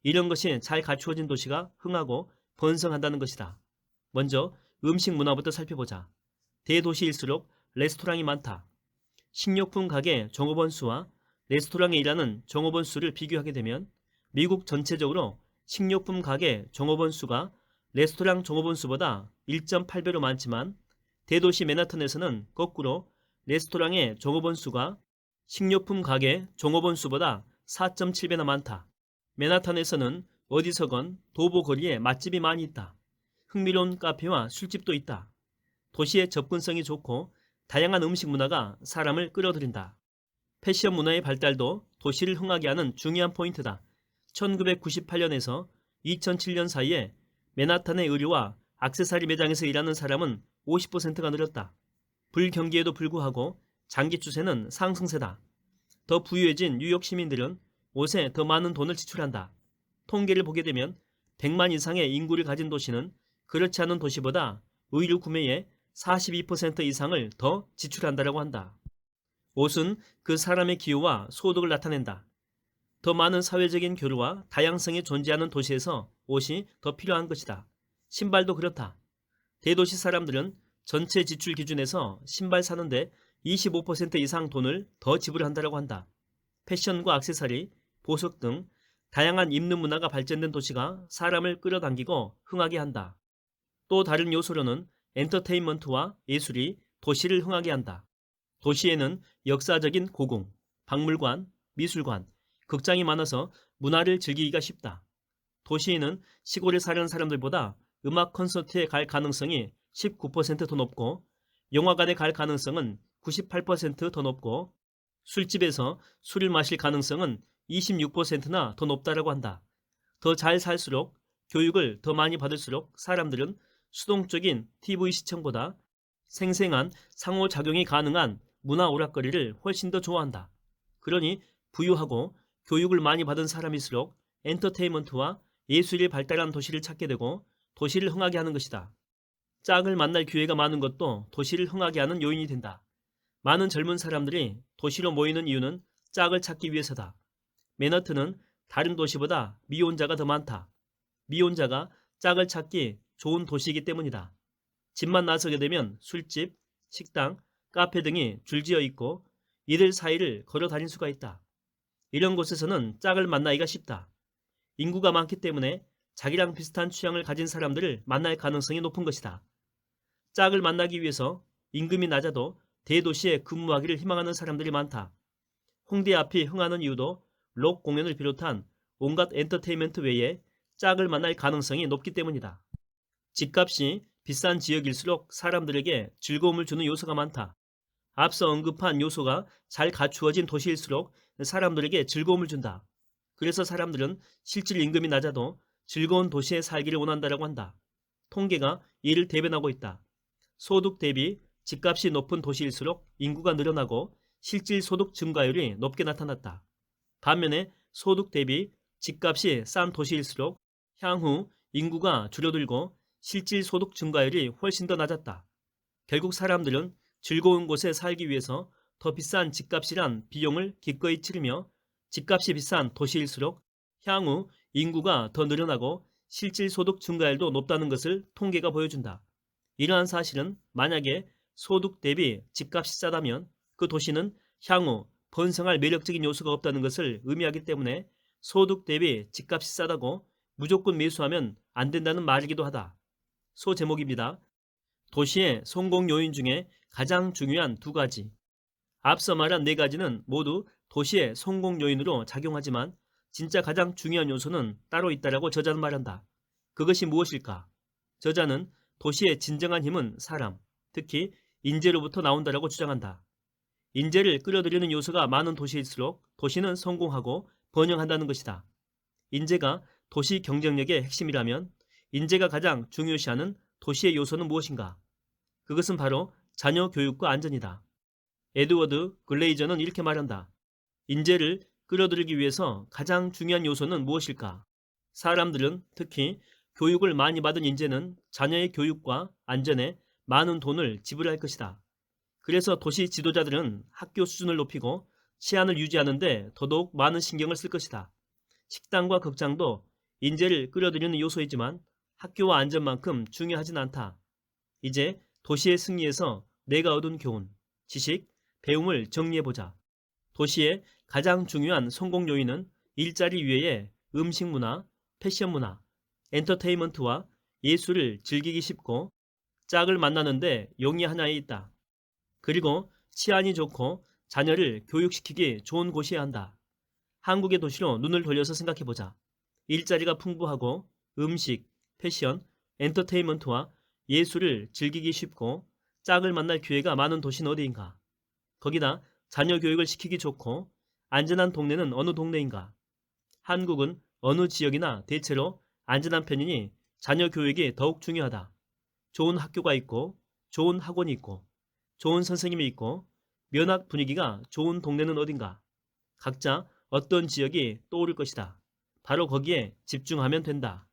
이런 것이 잘 갖추어진 도시가 흥하고 번성한다는 것이다. 먼저 음식 문화부터 살펴보자. 대도시일수록 레스토랑이 많다. 식료품 가게 종업원 수와 레스토랑에 일하는 종업원 수를 비교하게 되면 미국 전체적으로 식료품 가게 종업원 수가 레스토랑 종업원 수보다 1.8배로 많지만 대도시 맨하탄에서는 거꾸로 레스토랑의 종업원 수가 식료품 가게 종업원 수보다 4.7배나 많다. 맨하탄에서는 어디서건 도보 거리에 맛집이 많이 있다. 흥미로운 카페와 술집도 있다. 도시의 접근성이 좋고 다양한 음식 문화가 사람을 끌어들인다. 패션 문화의 발달도 도시를 흥하게 하는 중요한 포인트다. 1998년에서 2007년 사이에 맨하탄의 의류와 액세서리 매장에서 일하는 사람은 50%가 늘었다. 불경기에도 불구하고 장기 추세는 상승세다. 더 부유해진 뉴욕 시민들은 옷에 더 많은 돈을 지출한다. 통계를 보게 되면 100만 이상의 인구를 가진 도시는 그렇지 않은 도시보다 의류 구매에 42% 이상을 더 지출한다고 한다. 옷은 그 사람의 기호와 소득을 나타낸다. 더 많은 사회적인 교류와 다양성이 존재하는 도시에서 옷이 더 필요한 것이다. 신발도 그렇다. 대도시 사람들은 전체 지출 기준에서 신발 사는데 25% 이상 돈을 더 지불한다고 한다. 패션과 액세서리, 보석 등 다양한 입는 문화가 발전된 도시가 사람을 끌어당기고 흥하게 한다. 또 다른 요소로는 엔터테인먼트와 예술이 도시를 흥하게 한다. 도시에는 역사적인 고궁, 박물관, 미술관, 극장이 많아서 문화를 즐기기가 쉽다. 도시에는 시골에 사는 사람들보다 음악 콘서트에 갈 가능성이 19% 더 높고 영화관에 갈 가능성은 98% 더 높고 술집에서 술을 마실 가능성은 26%나 더 높다고 한다. 더 잘 살수록 교육을 더 많이 받을수록 사람들은 수동적인 TV 시청보다 생생한 상호작용이 가능한 문화 오락거리를 훨씬 더 좋아한다. 그러니 부유하고 교육을 많이 받은 사람일수록 엔터테인먼트와 예술이 발달한 도시를 찾게 되고 도시를 흥하게 하는 것이다. 짝을 만날 기회가 많은 것도 도시를 흥하게 하는 요인이 된다. 많은 젊은 사람들이 도시로 모이는 이유는 짝을 찾기 위해서다. 맨하튼은 다른 도시보다 미혼자가 더 많다. 미혼자가 짝을 찾기 좋은 도시이기 때문이다. 집만 나서게 되면 술집, 식당, 카페 등이 줄지어 있고 이들 사이를 걸어 다닐 수가 있다. 이런 곳에서는 짝을 만나기가 쉽다. 인구가 많기 때문에 자기랑 비슷한 취향을 가진 사람들을 만날 가능성이 높은 것이다. 짝을 만나기 위해서 임금이 낮아도 대도시에 근무하기를 희망하는 사람들이 많다. 홍대 앞이 흥하는 이유도 록 공연을 비롯한 온갖 엔터테인먼트 외에 짝을 만날 가능성이 높기 때문이다. 집값이 비싼 지역일수록 사람들에게 즐거움을 주는 요소가 많다. 앞서 언급한 요소가 잘 갖추어진 도시일수록 사람들에게 즐거움을 준다. 그래서 사람들은 실질 임금이 낮아도 즐거운 도시에 살기를 원한다고 한다. 통계가 이를 대변하고 있다. 소득 대비 집값이 높은 도시일수록 인구가 늘어나고 실질 소득 증가율이 높게 나타났다. 반면에 소득 대비 집값이 싼 도시일수록 향후 인구가 줄어들고 실질 소득 증가율이 훨씬 더 낮았다. 결국 사람들은 즐거운 곳에 살기 위해서 더 비싼 집값이란 비용을 기꺼이 치르며 집값이 비싼 도시일수록 향후 인구가 더 늘어나고 실질 소득 증가율도 높다는 것을 통계가 보여준다. 이러한 사실은 만약에 소득 대비 집값이 싸다면 그 도시는 향후 번성할 매력적인 요소가 없다는 것을 의미하기 때문에 소득 대비 집값이 싸다고 무조건 매수하면 안 된다는 말이기도 하다. 소제목입니다. 도시의 성공 요인 중에 가장 중요한 두 가지. 앞서 말한 네 가지는 모두 도시의 성공 요인으로 작용하지만 진짜 가장 중요한 요소는 따로 있다라고 저자는 말한다. 그것이 무엇일까? 저자는 도시의 진정한 힘은 사람, 특히 인재로부터 나온다라고 주장한다. 인재를 끌어들이는 요소가 많은 도시일수록 도시는 성공하고 번영한다는 것이다. 인재가 도시 경쟁력의 핵심이라면 인재가 가장 중요시하는 도시의 요소는 무엇인가? 그것은 바로 자녀 교육과 안전이다. 에드워드 글레이저는 이렇게 말한다. 인재를 끌어들이기 위해서 가장 중요한 요소는 무엇일까? 사람들은 특히 교육을 많이 받은 인재는 자녀의 교육과 안전에 많은 돈을 지불할 것이다. 그래서 도시 지도자들은 학교 수준을 높이고 치안을 유지하는 데 더더욱 많은 신경을 쓸 것이다. 식당과 극장도 인재를 끌어들이는 요소이지만 학교와 안전만큼 중요하진 않다. 이제 도시의 승리에서 내가 얻은 교훈, 지식, 배움을 정리해보자. 도시의 가장 중요한 성공 요인은 일자리 외에 음식 문화, 패션 문화, 엔터테인먼트와 예술을 즐기기 쉽고 짝을 만나는데 용이 하나에 있다. 그리고 치안이 좋고 자녀를 교육시키기 좋은 곳이어야 한다. 한국의 도시로 눈을 돌려서 생각해보자. 일자리가 풍부하고 음식, 패션, 엔터테인먼트와 예술을 즐기기 쉽고 짝을 만날 기회가 많은 도시는 어디인가? 거기다 자녀 교육을 시키기 좋고 안전한 동네는 어느 동네인가? 한국은 어느 지역이나 대체로 안전한 편이니 자녀 교육이 더욱 중요하다. 좋은 학교가 있고 좋은 학원이 있고 좋은 선생님이 있고 면학 분위기가 좋은 동네는 어딘가? 각자 어떤 지역이 떠오를 것이다. 바로 거기에 집중하면 된다.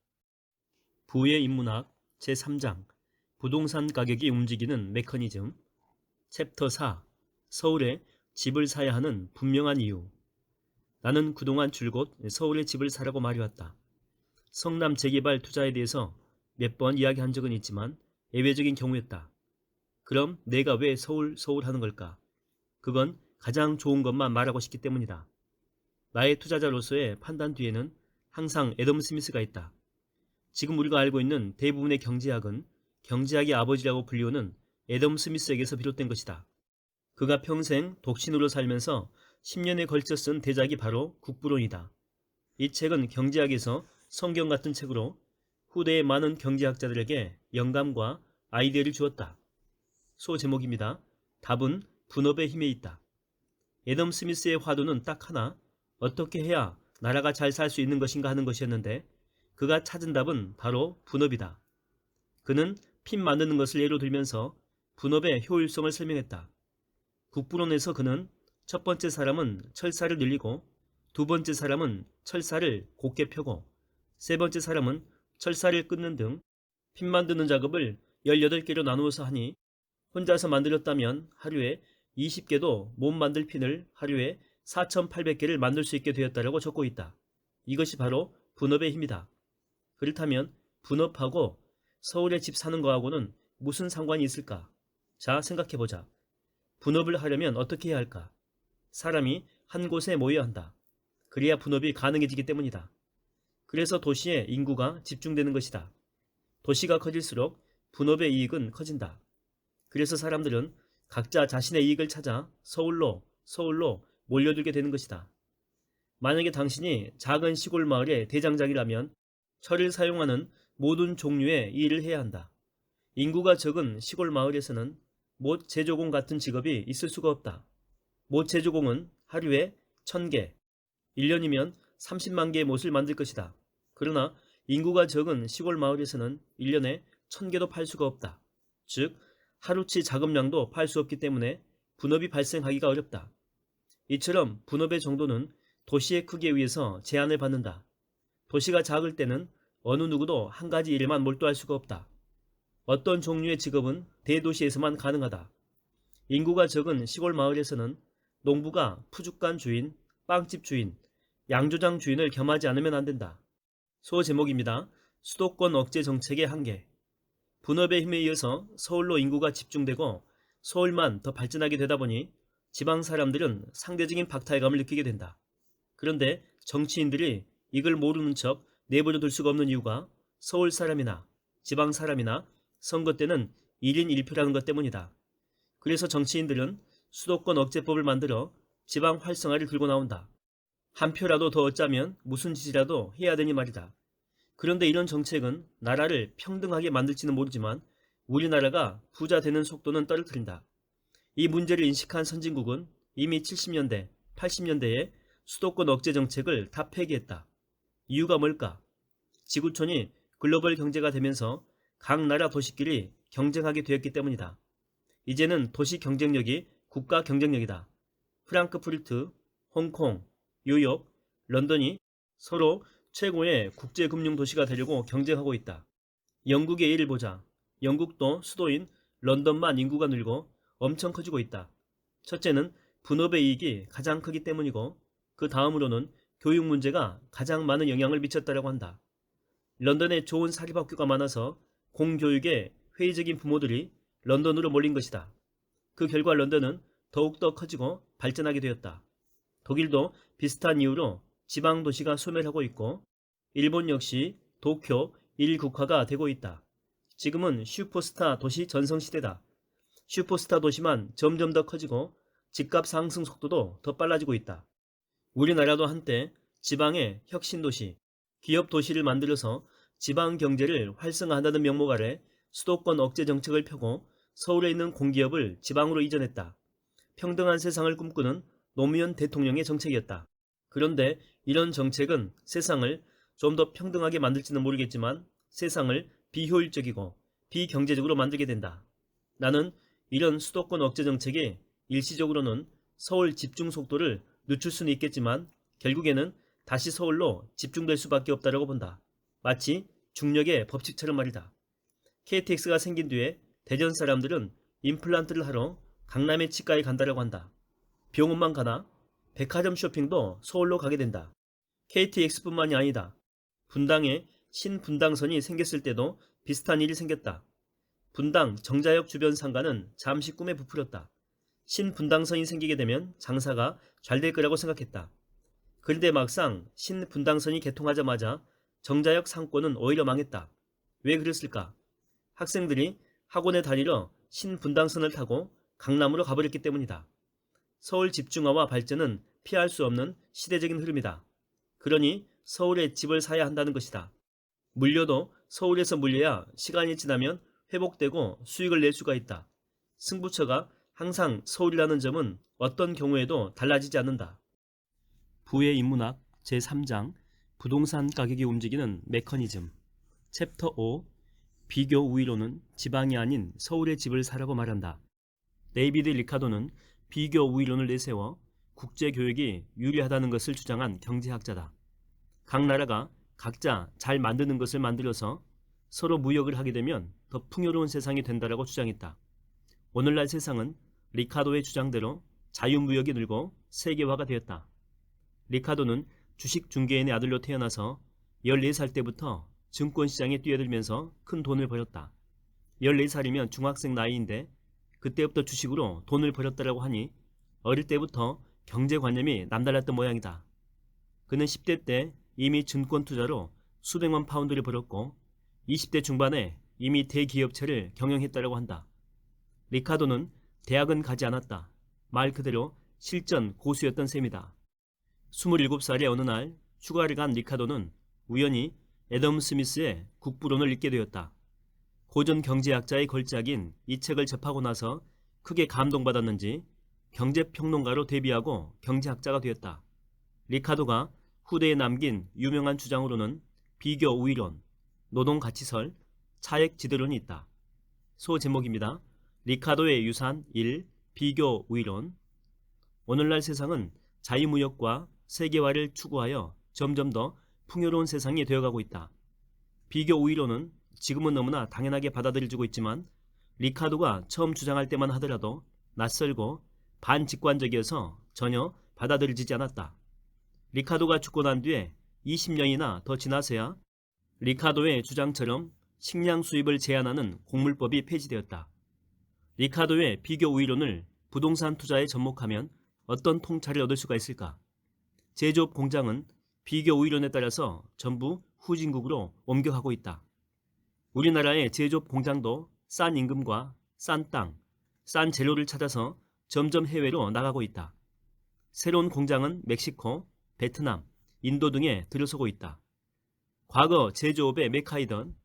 부의 인문학 제3장 부동산 가격이 움직이는 메커니즘 챕터 4 서울에 집을 사야 하는 분명한 이유. 나는 그동안 줄곧 서울에 집을 사라고 말해왔다. 성남 재개발 투자에 대해서 몇 번 이야기한 적은 있지만 예외적인 경우였다. 그럼 내가 왜 서울 하는 걸까? 그건 가장 좋은 것만 말하고 싶기 때문이다. 나의 투자자로서의 판단 뒤에는 항상 애덤 스미스가 있다. 지금 우리가 알고 있는 대부분의 경제학은 경제학의 아버지라고 불리우는 애덤 스미스에게서 비롯된 것이다. 그가 평생 독신으로 살면서 10년에 걸쳐 쓴 대작이 바로 국부론이다. 이 책은 경제학에서 성경 같은 책으로 후대의 많은 경제학자들에게 영감과 아이디어를 주었다. 소제목입니다. 답은 분업의 힘에 있다. 애덤 스미스의 화두는 딱 하나, 어떻게 해야 나라가 잘 살 수 있는 것인가 하는 것이었는데 그가 찾은 답은 바로 분업이다. 그는 핀 만드는 것을 예로 들면서 분업의 효율성을 설명했다. 국부론에서 그는 첫 번째 사람은 철사를 늘리고 두 번째 사람은 철사를 곱게 펴고 세 번째 사람은 철사를 끊는 등 핀 만드는 작업을 18개로 나누어서 하니 혼자서 만들었다면 하루에 20개도 못 만들 핀을 하루에 4,800개를 만들 수 있게 되었다라고 적고 있다. 이것이 바로 분업의 힘이다. 그렇다면 분업하고 서울에 집 사는 거하고는 무슨 상관이 있을까? 자, 생각해보자. 분업을 하려면 어떻게 해야 할까? 사람이 한 곳에 모여야 한다. 그래야 분업이 가능해지기 때문이다. 그래서 도시에 인구가 집중되는 것이다. 도시가 커질수록 분업의 이익은 커진다. 그래서 사람들은 각자 자신의 이익을 찾아 서울로 몰려들게 되는 것이다. 만약에 당신이 작은 시골 마을의 대장장이라면 철을 사용하는 모든 종류의 일을 해야 한다. 인구가 적은 시골 마을에서는 못 제조공 같은 직업이 있을 수가 없다. 못 제조공은 하루에 1,000개, 1년이면 30만 개의 못을 만들 것이다. 그러나 인구가 적은 시골 마을에서는 1년에 1,000개도 팔 수가 없다. 즉, 하루치 작업량도 팔 수 없기 때문에 분업이 발생하기가 어렵다. 이처럼 분업의 정도는 도시의 크기에 의해서 제한을 받는다. 도시가 작을 때는 어느 누구도 한 가지 일에만 몰두할 수가 없다. 어떤 종류의 직업은 대도시에서만 가능하다. 인구가 적은 시골 마을에서는 농부가 푸주간 주인, 빵집 주인, 양조장 주인을 겸하지 않으면 안 된다. 소제목입니다. 수도권 억제 정책의 한계. 분업의 힘에 의해서 서울로 인구가 집중되고 서울만 더 발전하게 되다 보니 지방 사람들은 상대적인 박탈감을 느끼게 된다. 그런데 정치인들이 이걸 모르는 척 내버려 둘 수가 없는 이유가 서울 사람이나 지방 사람이나 선거 때는 1인 1표라는 것 때문이다. 그래서 정치인들은 수도권 억제법을 만들어 지방 활성화를 들고 나온다. 한 표라도 더 얻자면 무슨 짓이라도 해야 되니 말이다. 그런데 이런 정책은 나라를 평등하게 만들지는 모르지만 우리나라가 부자 되는 속도는 떨어뜨린다. 이 문제를 인식한 선진국은 이미 70년대, 80년대에 수도권 억제 정책을 다 폐기했다. 이유가 뭘까? 지구촌이 글로벌 경제가 되면서 각 나라 도시끼리 경쟁하게 되었기 때문이다. 이제는 도시 경쟁력이 국가 경쟁력이다. 프랑크푸르트, 홍콩, 뉴욕, 런던이 서로 최고의 국제금융도시가 되려고 경쟁하고 있다. 영국의 예를 보자. 영국도 수도인 런던만 인구가 늘고 엄청 커지고 있다. 첫째는 분업의 이익이 가장 크기 때문이고 그 다음으로는 교육 문제가 가장 많은 영향을 미쳤다고 한다. 런던에 좋은 사립학교가 많아서 공교육에 회의적인 부모들이 런던으로 몰린 것이다. 그 결과 런던은 더욱더 커지고 발전하게 되었다. 독일도 비슷한 이유로 지방 도시가 소멸하고 있고 일본 역시 도쿄 1국화가 되고 있다. 지금은 슈퍼스타 도시 전성시대다. 슈퍼스타 도시만 점점 더 커지고 집값 상승 속도도 더 빨라지고 있다. 우리나라도 한때 지방의 혁신도시, 기업 도시를 만들어서 지방 경제를 활성화한다는 명목 아래 수도권 억제 정책을 펴고 서울에 있는 공기업을 지방으로 이전했다. 평등한 세상을 꿈꾸는 노무현 대통령의 정책이었다. 그런데 이런 정책은 세상을 좀 더 평등하게 만들지는 모르겠지만 세상을 비효율적이고 비경제적으로 만들게 된다. 나는 이런 수도권 억제 정책이 일시적으로는 서울 집중 속도를 늦출 수는 있겠지만 결국에는 다시 서울로 집중될 수밖에 없다고 본다. 마치 중력의 법칙처럼 말이다. KTX가 생긴 뒤에 대전 사람들은 임플란트를 하러 강남의 치과에 간다고 한다. 병원만 가나? 백화점 쇼핑도 서울로 가게 된다. KTX뿐만이 아니다. 분당에 신분당선이 생겼을 때도 비슷한 일이 생겼다. 분당 정자역 주변 상가는 잠시 꿈에 부풀었다. 신분당선이 생기게 되면 장사가 잘 될 거라고 생각했다. 그런데 막상 신분당선이 개통하자마자 정자역 상권은 오히려 망했다. 왜 그랬을까? 학생들이 학원에 다니러 신분당선을 타고 강남으로 가버렸기 때문이다. 서울 집중화와 발전은 피할 수 없는 시대적인 흐름이다. 그러니 서울에 집을 사야 한다는 것이다. 물려도 서울에서 물려야 시간이 지나면 회복되고 수익을 낼 수가 있다. 승부처가 항상 서울이라는 점은 어떤 경우에도 달라지지 않는다. 부의 인문학 제3장 부동산 가격이 움직이는 메커니즘 챕터 5 비교 우위론은 지방이 아닌 서울의 집을 사라고 말한다. 데이비드 리카도는 비교 우위론을 내세워 국제교역이 유리하다는 것을 주장한 경제학자다. 각 나라가 각자 잘 만드는 것을 만들어서 서로 무역을 하게 되면 더 풍요로운 세상이 된다라고 주장했다. 오늘날 세상은 리카도의 주장대로 자유무역이 늘고 세계화가 되었다. 리카도는 주식 중개인의 아들로 태어나서 14살 때부터 증권시장에 뛰어들면서 큰 돈을 벌였다. 14살이면 중학생 나이인데 그때부터 주식으로 돈을 벌였다라고 하니 어릴 때부터 경제관념이 남달랐던 모양이다. 그는 10대 때 이미 증권 투자로 수백만 파운드를 벌었고 20대 중반에 이미 대기업체를 경영했다라고 한다. 리카도는 대학은 가지 않았다. 말 그대로 실전 고수였던 셈이다. 27살의 어느 날 휴가를 간 리카도는 우연히 애덤 스미스의 국부론을 읽게 되었다. 고전 경제학자의 걸작인 이 책을 접하고 나서 크게 감동받았는지 경제평론가로 데뷔하고 경제학자가 되었다. 리카도가 후대에 남긴 유명한 주장으로는 비교 우위론, 노동가치설, 차액지대론이 있다. 소 제목입니다. 리카도의 유산 1. 비교 우위론. 오늘날 세상은 자유무역과 세계화를 추구하여 점점 더 풍요로운 세상이 되어가고 있다. 비교 우위론은 지금은 너무나 당연하게 받아들여지고 있지만 리카도가 처음 주장할 때만 하더라도 낯설고 반직관적이어서 전혀 받아들여지지 않았다. 리카도가 죽고 난 뒤에 20년이나 더 지나서야 리카도의 주장처럼 식량 수입을 제한하는 곡물법이 폐지되었다. 리카도의 비교 우위론을 부동산 투자에 접목하면 어떤 통찰을 얻을 수가 있을까? 제조업 공장은 비교 우위론에 따라서 전부 후진국으로 옮겨가고 있다. 우리나라의 제조업 공장도 싼 임금과 싼 땅, 싼 재료를 찾아서 점점 해외로 나가고 있다. 새로운 공장은 멕시코, 베트남, 인도 등에 들어서고 있다. 과거 제조업의 메카이던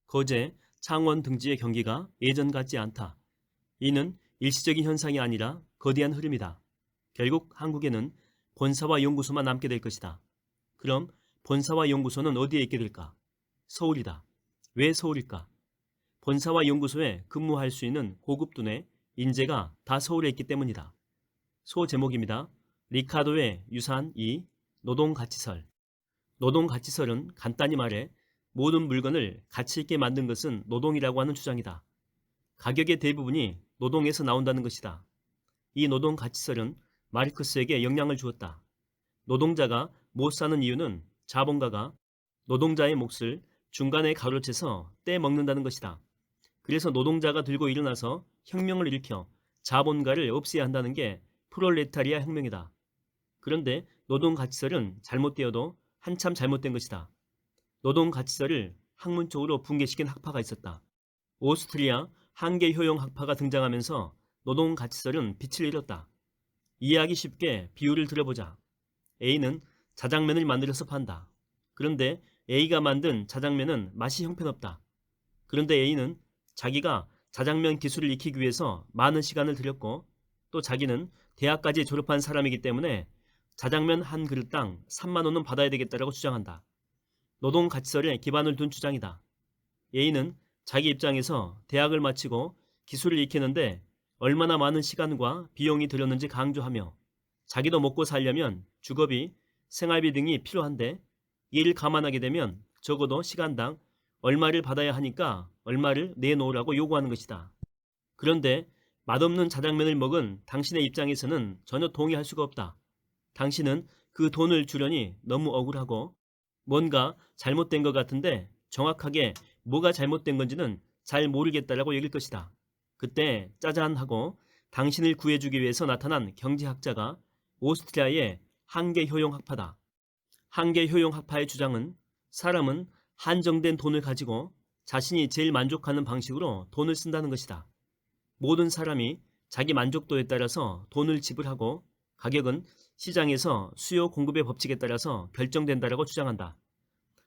거제, 창원 등지의 경기가 예전 같지 않다. 이는 일시적인 현상이 아니라 거대한 흐름이다. 결국 한국에는 본사와 연구소만 남게 될 것이다. 그럼 본사와 연구소는 어디에 있게 될까? 서울이다. 왜 서울일까? 본사와 연구소에 근무할 수 있는 고급 두뇌, 인재가 다 서울에 있기 때문이다. 소 제목입니다. 리카도의 유산 2. 노동가치설. 노동가치설은 간단히 말해 모든 물건을 가치 있게 만든 것은 노동이라고 하는 주장이다. 가격의 대부분이 노동에서 나온다는 것이다. 이 노동가치설은 마르크스에게 영향을 주었다. 노동자가 못 사는 이유는 자본가가 노동자의 몫을 중간에 가로채서 떼먹는다는 것이다. 그래서 노동자가 들고 일어나서 혁명을 일으켜 자본가를 없애야 한다는 게 프롤레타리아 혁명이다. 그런데 노동가치설은 잘못되어도 한참 잘못된 것이다. 노동가치설을 학문적으로 붕괴시킨 학파가 있었다. 오스트리아 한계효용학파가 등장하면서 노동가치설은 빛을 잃었다. 이해하기 쉽게 비유를 들어보자. A는 자장면을 만들어서 판다. 그런데 A가 만든 자장면은 맛이 형편없다. 그런데 A는 자기가 자장면 기술을 익히기 위해서 많은 시간을 들였고 또 자기는 대학까지 졸업한 사람이기 때문에 자장면 한 그릇당 3만 원은 받아야 되겠다라고 주장한다. 노동가치설에 기반을 둔 주장이다. A는 자기 입장에서 대학을 마치고 기술을 익히는데 얼마나 많은 시간과 비용이 들였는지 강조하며 자기도 먹고 살려면 주거비, 생활비 등이 필요한데 이를 감안하게 되면 적어도 시간당 얼마를 받아야 하니까 얼마를 내놓으라고 요구하는 것이다. 그런데 맛없는 자장면을 먹은 당신의 입장에서는 전혀 동의할 수가 없다. 당신은 그 돈을 주려니 너무 억울하고 뭔가 잘못된 것 같은데 정확하게 뭐가 잘못된 건지는 잘 모르겠다라고 여길 것이다. 그때 짜잔하고 당신을 구해주기 위해서 나타난 경제학자가 오스트리아의 한계효용학파다. 한계효용학파의 주장은 사람은 한정된 돈을 가지고 자신이 제일 만족하는 방식으로 돈을 쓴다는 것이다. 모든 사람이 자기 만족도에 따라서 돈을 지불하고 가격은 시장에서 수요 공급의 법칙에 따라서 결정된다라고 주장한다.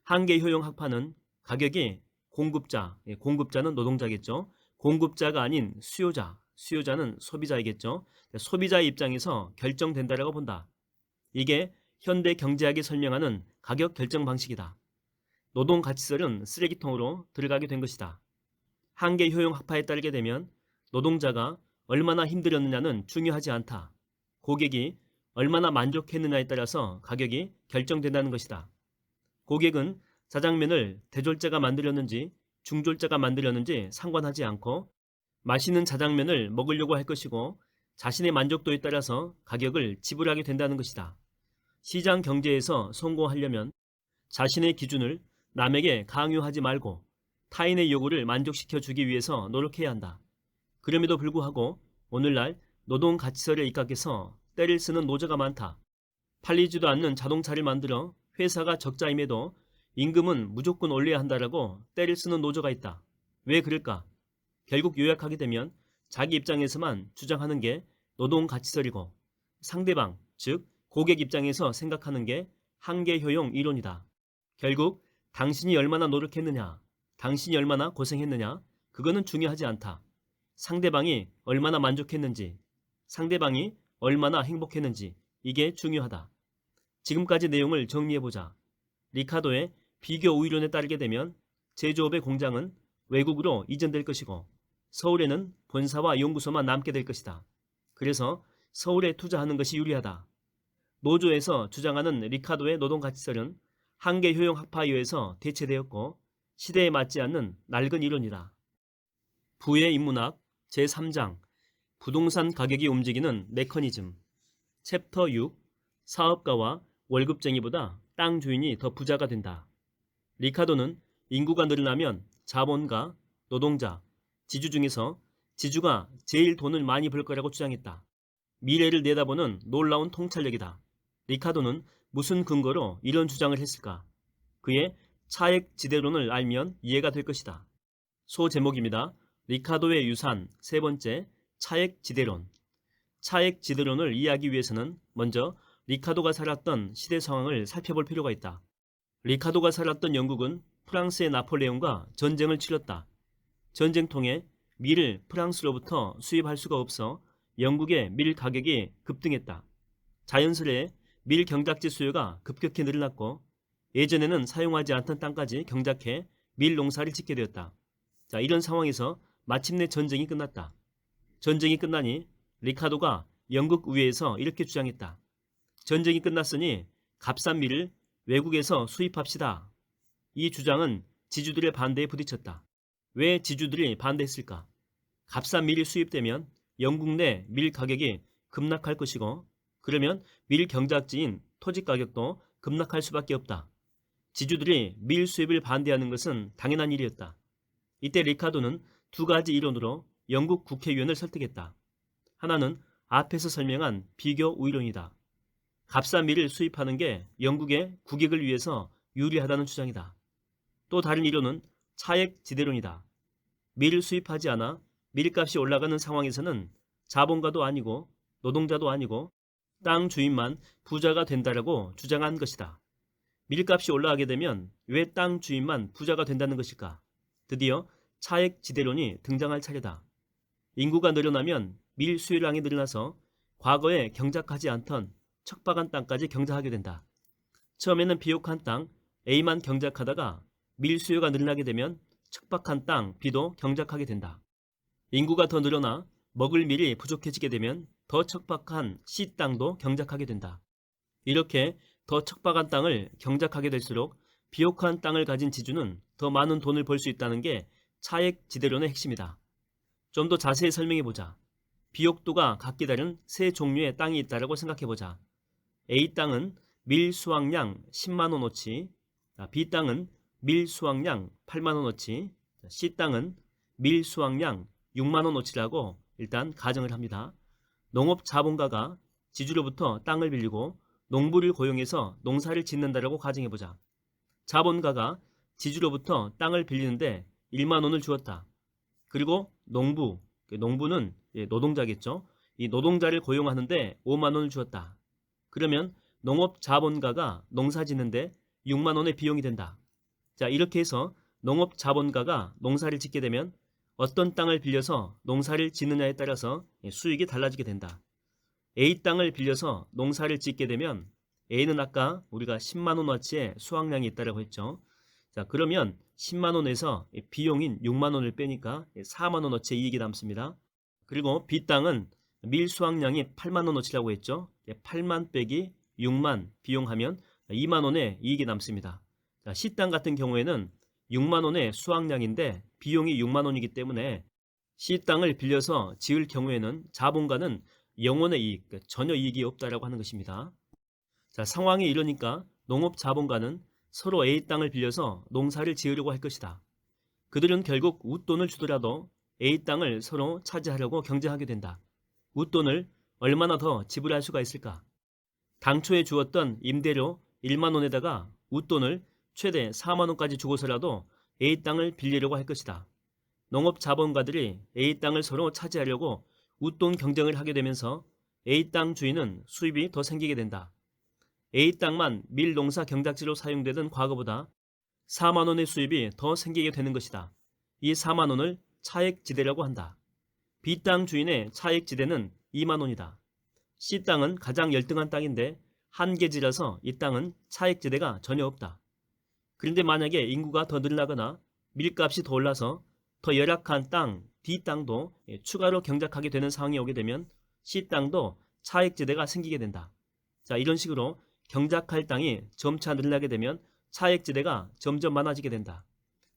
한계효용학파는 가격이 공급자는 노동자겠죠. 공급자가 아닌 수요자는 소비자이겠죠. 소비자의 입장에서 결정된다라고 본다. 이게 현대 경제학이 설명하는 가격 결정 방식이다. 노동가치설은 쓰레기통으로 들어가게 된 것이다. 한계효용학파에 따르게 되면 노동자가 얼마나 힘들었느냐는 중요하지 않다. 고객이 얼마나 만족했느냐에 따라서 가격이 결정된다는 것이다. 고객은 자장면을 대졸자가 만들었는지 중졸자가 만들었는지 상관하지 않고 맛있는 자장면을 먹으려고 할 것이고 자신의 만족도에 따라서 가격을 지불하게 된다는 것이다. 시장 경제에서 성공하려면 자신의 기준을 남에게 강요하지 말고 타인의 요구를 만족시켜 주기 위해서 노력해야 한다. 그럼에도 불구하고 오늘날 노동가치설에 입각해서 때를 쓰는 노조가 많다. 팔리지도 않는 자동차를 만들어 회사가 적자임에도 임금은 무조건 올려야 한다라고 때를 쓰는 노조가 있다. 왜 그럴까? 결국 요약하게 되면 자기 입장에서만 주장하는 게 노동가치설이고 상대방, 즉 고객 입장에서 생각하는 게 한계효용 이론이다. 결국 당신이 얼마나 노력했느냐, 당신이 얼마나 고생했느냐, 그거는 중요하지 않다. 상대방이 얼마나 만족했는지, 상대방이 얼마나 행복했는지, 이게 중요하다. 지금까지 내용을 정리해보자. 리카도의 비교 우위론에 따르게 되면 제조업의 공장은 외국으로 이전될 것이고 서울에는 본사와 연구소만 남게 될 것이다. 그래서 서울에 투자하는 것이 유리하다. 노조에서 주장하는 리카도의 노동가치설은 한계효용학파에 의해서 대체되었고 시대에 맞지 않는 낡은 이론이다. 부의 인문학 제3장 부동산 가격이 움직이는 메커니즘 챕터 6 사업가와 월급쟁이보다 땅 주인이 더 부자가 된다. 리카도는 인구가 늘어나면 자본가, 노동자, 지주 중에서 지주가 제일 돈을 많이 벌 거라고 주장했다. 미래를 내다보는 놀라운 통찰력이다. 리카도는 무슨 근거로 이런 주장을 했을까? 그의 차액지대론을 알면 이해가 될 것이다. 소 제목입니다. 리카도의 유산 세 번째 차액지대론. 차액지대론을 이해하기 위해서는 먼저 리카도가 살았던 시대 상황을 살펴볼 필요가 있다. 리카도가 살았던 영국은 프랑스의 나폴레옹과 전쟁을 치렀다. 전쟁통에 밀을 프랑스로부터 수입할 수가 없어 영국의 밀 가격이 급등했다. 자연스레 밀 경작지 수요가 급격히 늘어났고 예전에는 사용하지 않던 땅까지 경작해 밀 농사를 짓게 되었다. 자, 이런 상황에서 마침내 전쟁이 끝났다. 전쟁이 끝나니 리카도가 영국 의회에서 이렇게 주장했다. 전쟁이 끝났으니 값싼 밀을 외국에서 수입합시다. 이 주장은 지주들의 반대에 부딪혔다. 왜 지주들이 반대했을까? 값싼 밀이 수입되면 영국 내 밀 가격이 급락할 것이고, 그러면 밀 경작지인 토지 가격도 급락할 수밖에 없다. 지주들이 밀 수입을 반대하는 것은 당연한 일이었다. 이때 리카도는 두 가지 이론으로 영국 국회의원을 설득했다. 하나는 앞에서 설명한 비교 우위론이다. 값싼 밀을 수입하는 게 영국의 국익을 위해서 유리하다는 주장이다. 또 다른 이론은 차액 지대론이다. 밀을 수입하지 않아 밀값이 올라가는 상황에서는 자본가도 아니고 노동자도 아니고 땅 주인만 부자가 된다라고 주장한 것이다. 밀값이 올라가게 되면 왜 땅 주인만 부자가 된다는 것일까? 드디어 차액 지대론이 등장할 차례다. 인구가 늘어나면 밀 수요량이 늘어나서 과거에 경작하지 않던 척박한 땅까지 경작하게 된다. 처음에는 비옥한 땅 A만 경작하다가 밀 수요가 늘어나게 되면 척박한 땅 B도 경작하게 된다. 인구가 더 늘어나 먹을 밀이 부족해지게 되면 더 척박한 C 땅도 경작하게 된다. 이렇게 더 척박한 땅을 경작하게 될수록 비옥한 땅을 가진 지주는 더 많은 돈을 벌 수 있다는 게 차액 지대론의 핵심이다. 좀 더 자세히 설명해보자. 비옥도가 각기 다른 세 종류의 땅이 있다고 생각해보자. A 땅은 밀 수확량 10만원어치, B 땅은 밀 수확량 8만원어치, C 땅은 밀 수확량 6만원어치라고 일단 가정을 합니다. 농업자본가가 지주로부터 땅을 빌리고 농부를 고용해서 농사를 짓는다라고 가정해보자. 자본가가 지주로부터 땅을 빌리는데 1만원을 주었다. 그리고 농부는 노동자겠죠. 이 노동자를 고용하는데 5만원을 주었다. 그러면 농업자본가가 농사 짓는데 6만원의 비용이 된다. 자, 이렇게 해서 농업자본가가 농사를 짓게 되면 어떤 땅을 빌려서 농사를 짓느냐에 따라서 수익이 달라지게 된다. A 땅을 빌려서 농사를 짓게 되면 A는 아까 우리가 10만원어치의 수확량이 있다고 했죠. 자, 그러면 10만원에서 비용인 6만원을 빼니까 4만원어치의 이익이 남습니다. 그리고 B 땅은 밀 수확량이 8만원어치라고 했죠. 8만 빼기 6만 비용하면 2만원의 이익이 남습니다. 자, C 땅 같은 경우에는 6만원의 수확량인데 비용이 6만원이기 때문에 C 땅을 빌려서 지을 경우에는 자본가는 영원의 이익, 전혀 이익이 없다라고 하는 것입니다. 자, 상황이 이러니까 농업자본가는 서로 A 땅을 빌려서 농사를 지으려고 할 것이다. 그들은 결국 웃돈을 주더라도 A 땅을 서로 차지하려고 경쟁하게 된다. 웃돈을 얼마나 더 지불할 수가 있을까? 당초에 주었던 임대료 1만원에다가 웃돈을 최대 4만원까지 주고서라도 A 땅을 빌리려고 할 것이다. 농업자본가들이 A 땅을 서로 차지하려고 웃돈 경쟁을 하게 되면서 A 땅 주인은 수입이 더 생기게 된다. A 땅만 밀농사 경작지로 사용되던 과거보다 4만원의 수입이 더 생기게 되는 것이다. 이 4만원을 차액지대라고 한다. B 땅 주인의 차액지대는 2만원이다. C 땅은 가장 열등한 땅인데 한계지라서 이 땅은 차액지대가 전혀 없다. 그런데 만약에 인구가 더 늘어나거나 밀값이 더 올라서 더 열악한 땅 D 땅도 추가로 경작하게 되는 상황이 오게 되면 C 땅도 차액지대가 생기게 된다. 자, 이런 식으로 경작할 땅이 점차 늘어나게 되면 차액지대가 점점 많아지게 된다.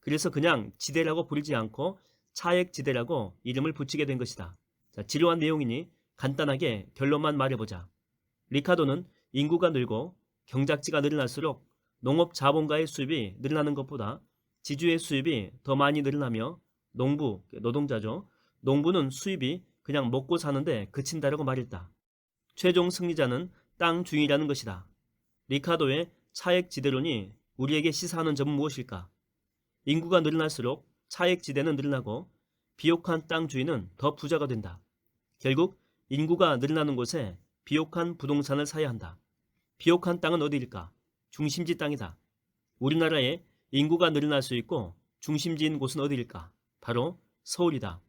그래서 그냥 지대라고 부르지 않고 차액지대라고 이름을 붙이게 된 것이다. 자, 지루한 내용이니 간단하게 결론만 말해보자. 리카도는 인구가 늘고 경작지가 늘어날수록 농업자본가의 수입이 늘어나는 것보다 지주의 수입이 더 많이 늘어나며 노동자죠. 농부는 수입이 그냥 먹고 사는데 그친다라고 말했다. 최종 승리자는 땅 주인이라는 것이다. 리카도의 차액지대론이 우리에게 시사하는 점은 무엇일까? 인구가 늘어날수록 차액지대는 늘어나고 비옥한 땅 주인은 더 부자가 된다. 결국 인구가 늘어나는 곳에 비옥한 부동산을 사야 한다. 비옥한 땅은 어디일까? 중심지 땅이다. 우리나라에 인구가 늘어날 수 있고 중심지인 곳은 어디일까? 바로 서울이다.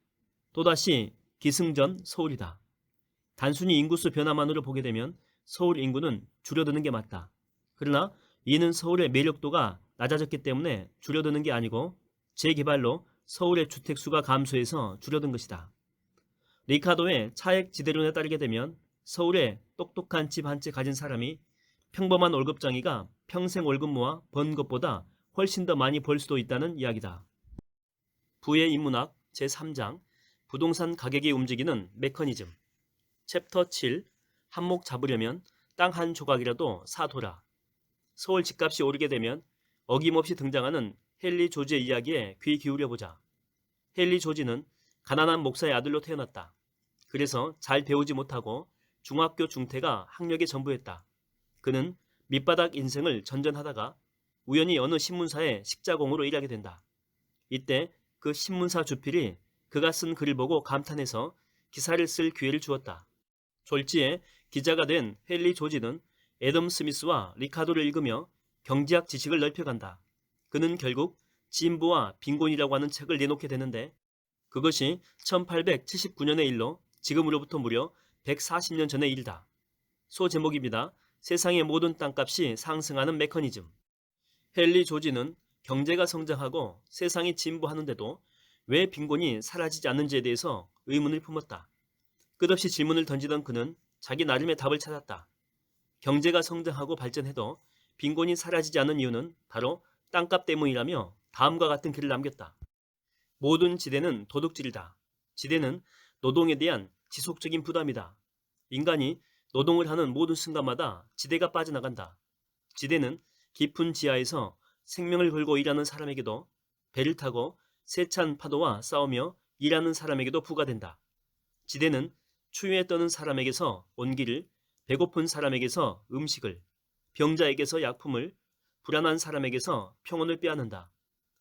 또다시 기승전 서울이다. 단순히 인구수 변화만으로 보게 되면 서울 인구는 줄어드는 게 맞다. 그러나 이는 서울의 매력도가 낮아졌기 때문에 줄어드는 게 아니고 재개발로 서울의 주택수가 감소해서 줄어든 것이다. 리카도의 차액 지대론에 따르게 되면 서울에 똑똑한 집 한 채 가진 사람이 평범한 월급장이가 평생 월급 모아 번 것보다 훨씬 더 많이 벌 수도 있다는 이야기다. 부의 인문학 제3장 부동산 가격이 움직이는 메커니즘 챕터 7 한몫 잡으려면 땅 한 조각이라도 사둬라. 서울 집값이 오르게 되면 어김없이 등장하는 헨리 조지의 이야기에 귀 기울여보자. 헨리 조지는 가난한 목사의 아들로 태어났다. 그래서 잘 배우지 못하고 중학교 중퇴가 학력의 전부였다. 그는 밑바닥 인생을 전전하다가 우연히 어느 신문사의 식자공으로 일하게 된다. 이때 그 신문사 주필이 그가 쓴 글을 보고 감탄해서 기사를 쓸 기회를 주었다. 졸지에 기자가 된 헨리 조지는 애덤 스미스와 리카도를 읽으며 경제학 지식을 넓혀간다. 그는 결국 진보와 빈곤이라고 하는 책을 내놓게 되는데 그것이 1879년의 일로 지금으로부터 무려 140년 전의 일이다. 소제목입니다. 세상의 모든 땅값이 상승하는 메커니즘. 헨리 조지는 경제가 성장하고 세상이 진보하는데도 왜 빈곤이 사라지지 않는지에 대해서 의문을 품었다. 끝없이 질문을 던지던 그는 자기 나름의 답을 찾았다. 경제가 성장하고 발전해도 빈곤이 사라지지 않는 이유는 바로 땅값 때문이라며 다음과 같은 글을 남겼다. 모든 지대는 도둑질이다. 지대는 노동에 대한 지속적인 부담이다. 인간이 노동을 하는 모든 순간마다 지대가 빠져나간다. 지대는 깊은 지하에서 생명을 걸고 일하는 사람에게도 배를 타고 세찬 파도와 싸우며 일하는 사람에게도 부과된다. 지대는 추위에 떠는 사람에게서 온기를, 배고픈 사람에게서 음식을, 병자에게서 약품을, 불안한 사람에게서 평온을 빼앗는다.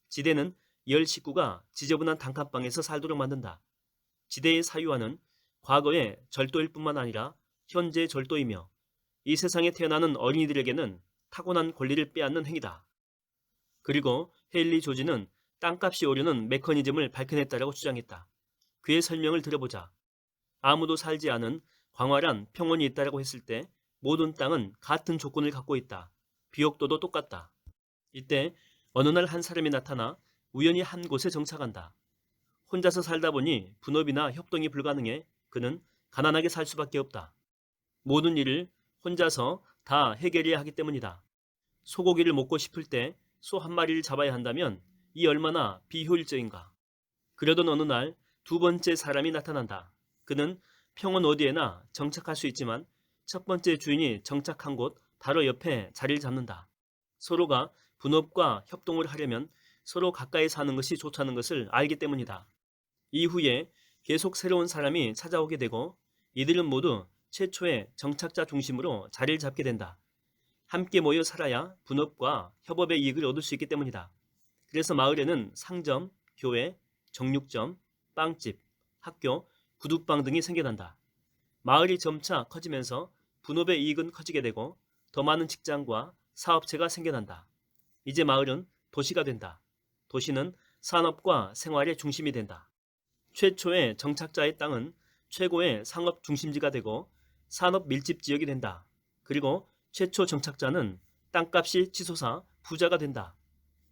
지대는 10식구가 지저분한 단칸방에서 살도록 만든다. 지대의 사유화는 과거의 절도일 뿐만 아니라 현재의 절도이며 이 세상에 태어나는 어린이들에게는 타고난 권리를 빼앗는 행위다. 그리고 헨리 조지는 땅값이 오르는 메커니즘을 밝혀냈다라고 주장했다. 그의 설명을 들어보자. 아무도 살지 않은 광활한 평원이 있다라고 했을 때 모든 땅은 같은 조건을 갖고 있다. 비옥도도 똑같다. 이때 어느 날 한 사람이 나타나 우연히 한 곳에 정착한다. 혼자서 살다 보니 분업이나 협동이 불가능해 그는 가난하게 살 수밖에 없다. 모든 일을 혼자서 다 해결해야 하기 때문이다. 소고기를 먹고 싶을 때 소 한 마리를 잡아야 한다면 이 얼마나 비효율적인가. 그러던 어느 날 두 번째 사람이 나타난다. 그는 평원 어디에나 정착할 수 있지만 첫 번째 주인이 정착한 곳 바로 옆에 자리를 잡는다. 서로가 분업과 협동을 하려면 서로 가까이 사는 것이 좋다는 것을 알기 때문이다. 이후에 계속 새로운 사람이 찾아오게 되고 이들은 모두 최초의 정착자 중심으로 자리를 잡게 된다. 함께 모여 살아야 분업과 협업의 이익을 얻을 수 있기 때문이다. 그래서 마을에는 상점, 교회, 정육점, 빵집, 학교, 구두방 등이 생겨난다. 마을이 점차 커지면서 분업의 이익은 커지게 되고 더 많은 직장과 사업체가 생겨난다. 이제 마을은 도시가 된다. 도시는 산업과 생활의 중심이 된다. 최초의 정착자의 땅은 최고의 상업 중심지가 되고 산업 밀집 지역이 된다. 그리고 최초 정착자는 땅값이 치솟아 부자가 된다.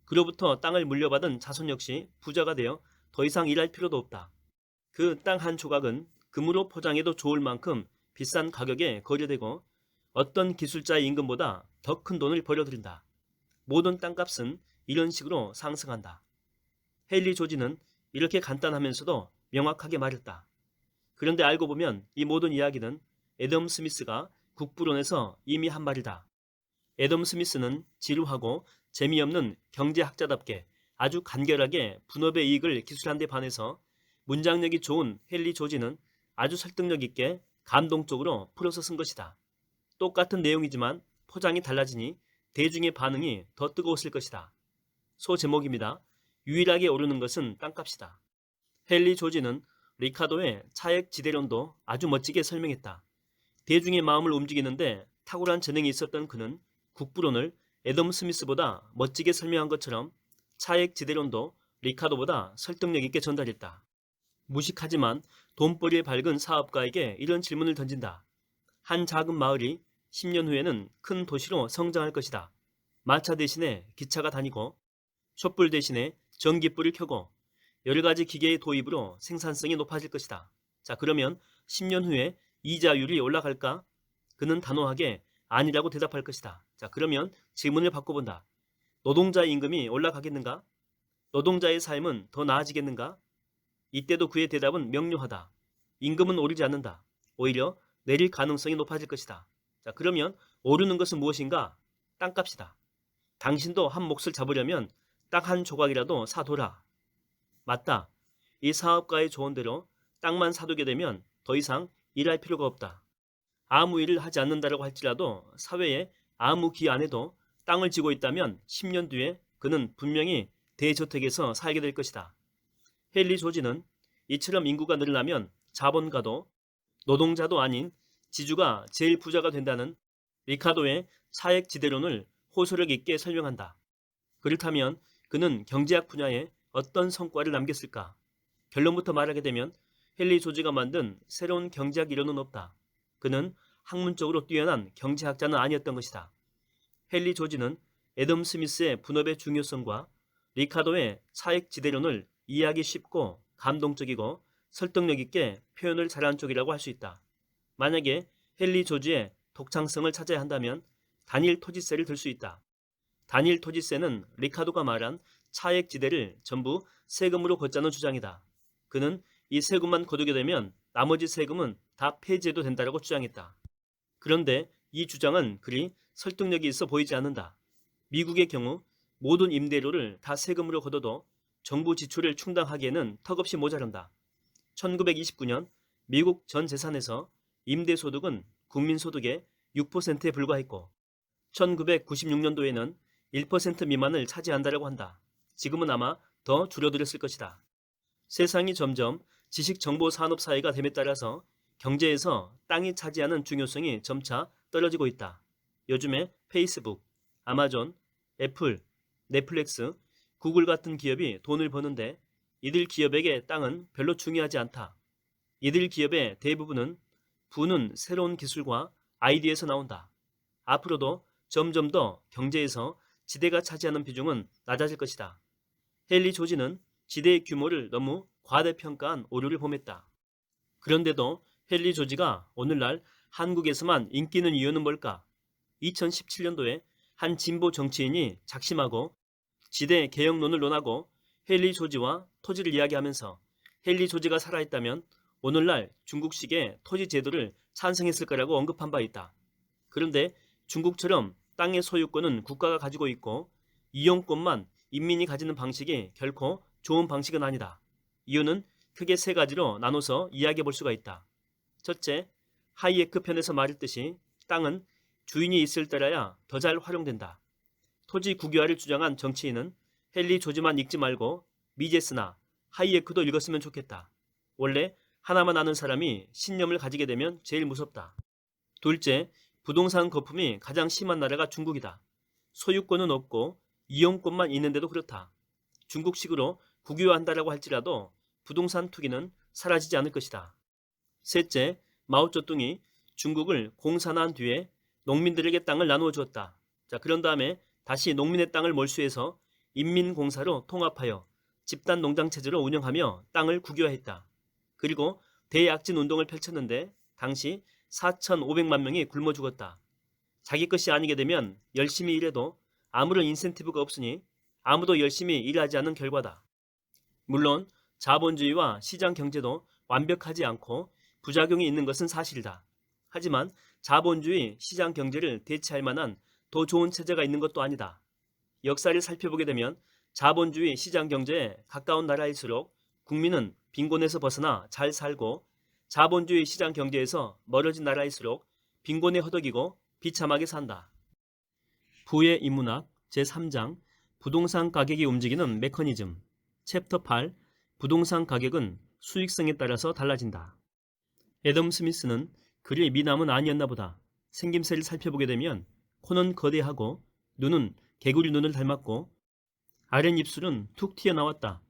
그로부터 땅을 물려받은 자손 역시 부자가 되어 더 이상 일할 필요도 없다. 그 땅 한 조각은 금으로 포장해도 좋을 만큼 비싼 가격에 거래되고 어떤 기술자의 임금보다 더 큰 돈을 벌어들인다. 모든 땅값은 이런 식으로 상승한다. 헨리 조지는 이렇게 간단하면서도 명확하게 말했다. 그런데 알고 보면 이 모든 이야기는 애덤 스미스가 국부론에서 이미 한 말이다. 애덤 스미스는 지루하고 재미없는 경제학자답게 아주 간결하게 분업의 이익을 기술한 데 반해서 문장력이 좋은 헨리 조지는 아주 설득력 있게 감동적으로 풀어서 쓴 것이다. 똑같은 내용이지만 포장이 달라지니 대중의 반응이 더 뜨거웠을 것이다. 소제목입니다. 유일하게 오르는 것은 땅값이다. 헨리 조지는 리카도의 차액 지대론도 아주 멋지게 설명했다. 대중의 마음을 움직이는데 탁월한 재능이 있었던 그는 국부론을 애덤 스미스보다 멋지게 설명한 것처럼 차액 지대론도 리카도보다 설득력 있게 전달했다. 무식하지만 돈벌이에 밝은 사업가에게 이런 질문을 던진다. 한 작은 마을이 10년 후에는 큰 도시로 성장할 것이다. 마차 대신에 기차가 다니고 촛불 대신에 전기불을 켜고 여러 가지 기계의 도입으로 생산성이 높아질 것이다. 자, 그러면 10년 후에 이자율이 올라갈까? 그는 단호하게 아니라고 대답할 것이다. 자, 그러면 질문을 바꿔본다. 노동자 임금이 올라가겠는가? 노동자의 삶은 더 나아지겠는가? 이때도 그의 대답은 명료하다. 임금은 오르지 않는다. 오히려 내릴 가능성이 높아질 것이다. 자, 그러면 오르는 것은 무엇인가? 땅값이다. 당신도 한 몫을 잡으려면 땅 한 조각이라도 사둬라. 맞다. 이 사업가의 조언대로 땅만 사두게 되면 더 이상 일할 필요가 없다. 아무 일을 하지 않는다라고 할지라도 사회에 아무 기 안 해도 땅을 지고 있다면 10년 뒤에 그는 분명히 대저택에서 살게 될 것이다. 헨리 조지는 이처럼 인구가 늘어나면 자본가도 노동자도 아닌 지주가 제일 부자가 된다는 리카도의 차액 지대론을 호소력 있게 설명한다. 그렇다면 그는 경제학 분야에 어떤 성과를 남겼을까? 결론부터 말하게 되면 헨리 조지가 만든 새로운 경제학 이론은 없다. 그는 학문적으로 뛰어난 경제학자는 아니었던 것이다. 헨리 조지는 애덤 스미스의 분업의 중요성과 리카도의 차액 지대론을 이해하기 쉽고 감동적이고 설득력 있게 표현을 잘한 쪽이라고 할 수 있다. 만약에 헨리 조지의 독창성을 찾아야 한다면 단일 토지세를 들 수 있다. 단일 토지세는 리카도가 말한 차액 지대를 전부 세금으로 걷자는 주장이다. 그는 이 세금만 거두게 되면 나머지 세금은 다 폐지해도 된다고 주장했다. 그런데 이 주장은 그리 설득력이 있어 보이지 않는다. 미국의 경우 모든 임대료를 다 세금으로 걷어도 정부 지출을 충당하기에는 턱없이 모자란다. 1929년 미국 전 재산에서 임대소득은 국민소득의 6%에 불과했고 1996년도에는 1% 미만을 차지한다고 한다. 지금은 아마 더 줄어들었을 것이다. 세상이 점점 지식정보산업 사회가 됨에 따라서 경제에서 땅이 차지하는 중요성이 점차 떨어지고 있다. 요즘에 페이스북, 아마존, 애플, 넷플릭스, 구글 같은 기업이 돈을 버는데 이들 기업에게 땅은 별로 중요하지 않다. 이들 기업의 대부분은 부는 새로운 기술과 아이디어에서 나온다. 앞으로도 점점 더 경제에서 지대가 차지하는 비중은 낮아질 것이다. 헨리 조지는 지대의 규모를 너무 과대평가한 오류를 범했다. 그런데도 헨리 조지가 오늘날 한국에서만 인기 있는 이유는 뭘까? 2017년도에 한 진보 정치인이 작심하고 지대 개혁론을 논하고 헨리 조지와 토지를 이야기하면서 헨리 조지가 살아있다면 오늘날 중국식의 토지 제도를 찬성했을 거라고 언급한 바 있다. 그런데 중국처럼 땅의 소유권은 국가가 가지고 있고 이용권만 인민이 가지는 방식이 결코 좋은 방식은 아니다. 이유는 크게 세 가지로 나눠서 이야기해 볼 수가 있다. 첫째, 하이에크 편에서 말했듯이 땅은 주인이 있을 때라야 더 잘 활용된다. 토지 국유화를 주장한 정치인은 헨리 조지만 읽지 말고 미제스나 하이에크도 읽었으면 좋겠다. 원래 하나만 아는 사람이 신념을 가지게 되면 제일 무섭다. 둘째, 부동산 거품이 가장 심한 나라가 중국이다. 소유권은 없고 이용권만 있는데도 그렇다. 중국식으로 국유화한다라고 할지라도 부동산 투기는 사라지지 않을 것이다. 셋째, 마오쩌둥이 중국을 공산화한 뒤에 농민들에게 땅을 나누어 주었다. 자, 그런 다음에 다시 농민의 땅을 몰수해서 인민공사로 통합하여 집단 농장 체제로 운영하며 땅을 국유화했다. 그리고 대약진 운동을 펼쳤는데 당시 4,500만 명이 굶어 죽었다. 자기 것이 아니게 되면 열심히 일해도 아무런 인센티브가 없으니 아무도 열심히 일하지 않는 결과다. 물론 자본주의와 시장 경제도 완벽하지 않고 부작용이 있는 것은 사실이다. 하지만 자본주의 시장 경제를 대체할 만한 더 좋은 체제가 있는 것도 아니다. 역사를 살펴보게 되면 자본주의 시장 경제에 가까운 나라일수록 국민은 빈곤에서 벗어나 잘 살고 자본주의 시장 경제에서 멀어진 나라일수록 빈곤에 허덕이고 비참하게 산다. 부의 인문학 제3장 부동산 가격이 움직이는 메커니즘 챕터 8 부동산 가격은 수익성에 따라서 달라진다. 애덤 스미스는 그리 미남은 아니었나 보다. 생김새를 살펴보게 되면 코는 거대하고 눈은 개구리 눈을 닮았고 아랫입술은 툭 튀어나왔다.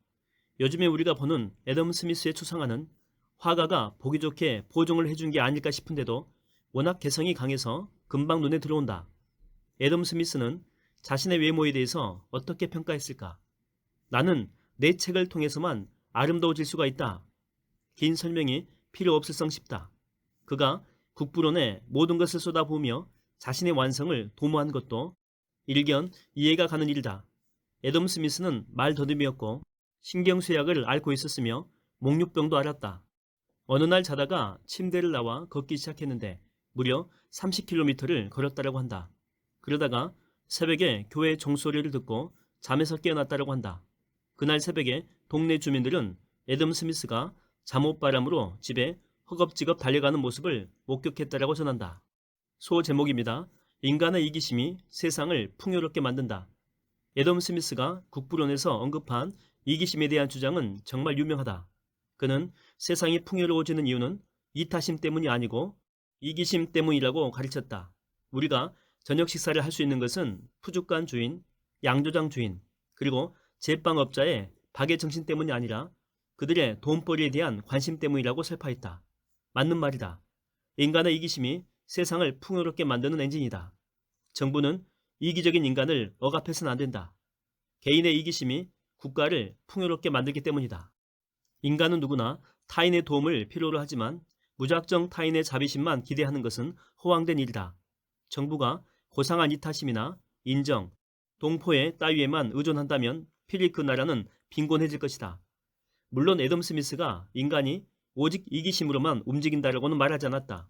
요즘에 우리가 보는 애덤 스미스의 추상화는 화가가 보기 좋게 보정을 해준 게 아닐까 싶은데도 워낙 개성이 강해서 금방 눈에 들어온다. 애덤 스미스는 자신의 외모에 대해서 어떻게 평가했을까? 나는 내 책을 통해서만 아름다워질 수가 있다. 긴 설명이 필요 없을성 싶다. 그가 국부론에 모든 것을 쏟아부으며 자신의 완성을 도모한 것도 일견 이해가 가는 일이다. 애덤 스미스는 말 더듬이었고 신경쇠약을 앓고 있었으며 목류병도 앓았다. 어느 날 자다가 침대를 나와 걷기 시작했는데 무려 30km를 걸었다라고 한다. 그러다가 새벽에 교회 종소리를 듣고 잠에서 깨어났다라고 한다. 그날 새벽에 동네 주민들은 애덤 스미스가 잠옷바람으로 집에 허겁지겁 달려가는 모습을 목격했다라고 전한다. 소 제목입니다. 인간의 이기심이 세상을 풍요롭게 만든다. 애덤 스미스가 국부론에서 언급한 이기심에 대한 주장은 정말 유명하다. 그는 세상이 풍요로워지는 이유는 이타심 때문이 아니고 이기심 때문이라고 가르쳤다. 우리가 저녁 식사를 할 수 있는 것은 푸주간 주인, 양조장 주인, 그리고 제빵업자의 박의 정신 때문이 아니라 그들의 돈벌이에 대한 관심 때문이라고 설파했다. 맞는 말이다. 인간의 이기심이 세상을 풍요롭게 만드는 엔진이다. 정부는 이기적인 인간을 억압해서는 안 된다. 개인의 이기심이 국가를 풍요롭게 만들기 때문이다. 인간은 누구나 타인의 도움을 필요로 하지만 무작정 타인의 자비심만 기대하는 것은 허황된 일이다. 정부가 고상한 이타심이나 인정, 동포의 따위에만 의존한다면 필히 그 나라는 빈곤해질 것이다. 물론 애덤 스미스가 인간이 오직 이기심으로만 움직인다라고는 말하지 않았다.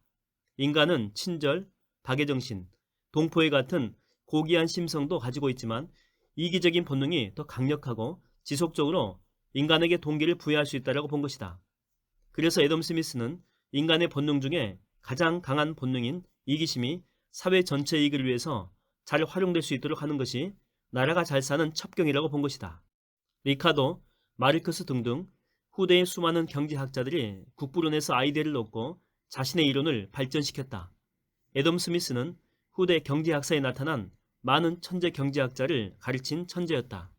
인간은 친절, 박애정신, 동포애 같은 고귀한 심성도 가지고 있지만 이기적인 본능이 더 강력하고 지속적으로 인간에게 동기를 부여할 수 있다고 본 것이다. 그래서 애덤 스미스는 인간의 본능 중에 가장 강한 본능인 이기심이 사회 전체 이익을 위해서 잘 활용될 수 있도록 하는 것이 나라가 잘 사는 첩경이라고 본 것이다. 리카도, 마르크스 등등 후대의 수많은 경제학자들이 국부론에서 아이디어를 얻고 자신의 이론을 발전시켰다. 애덤 스미스는 후대 경제학사에 나타난 많은 천재 경제학자를 가르친 천재였다.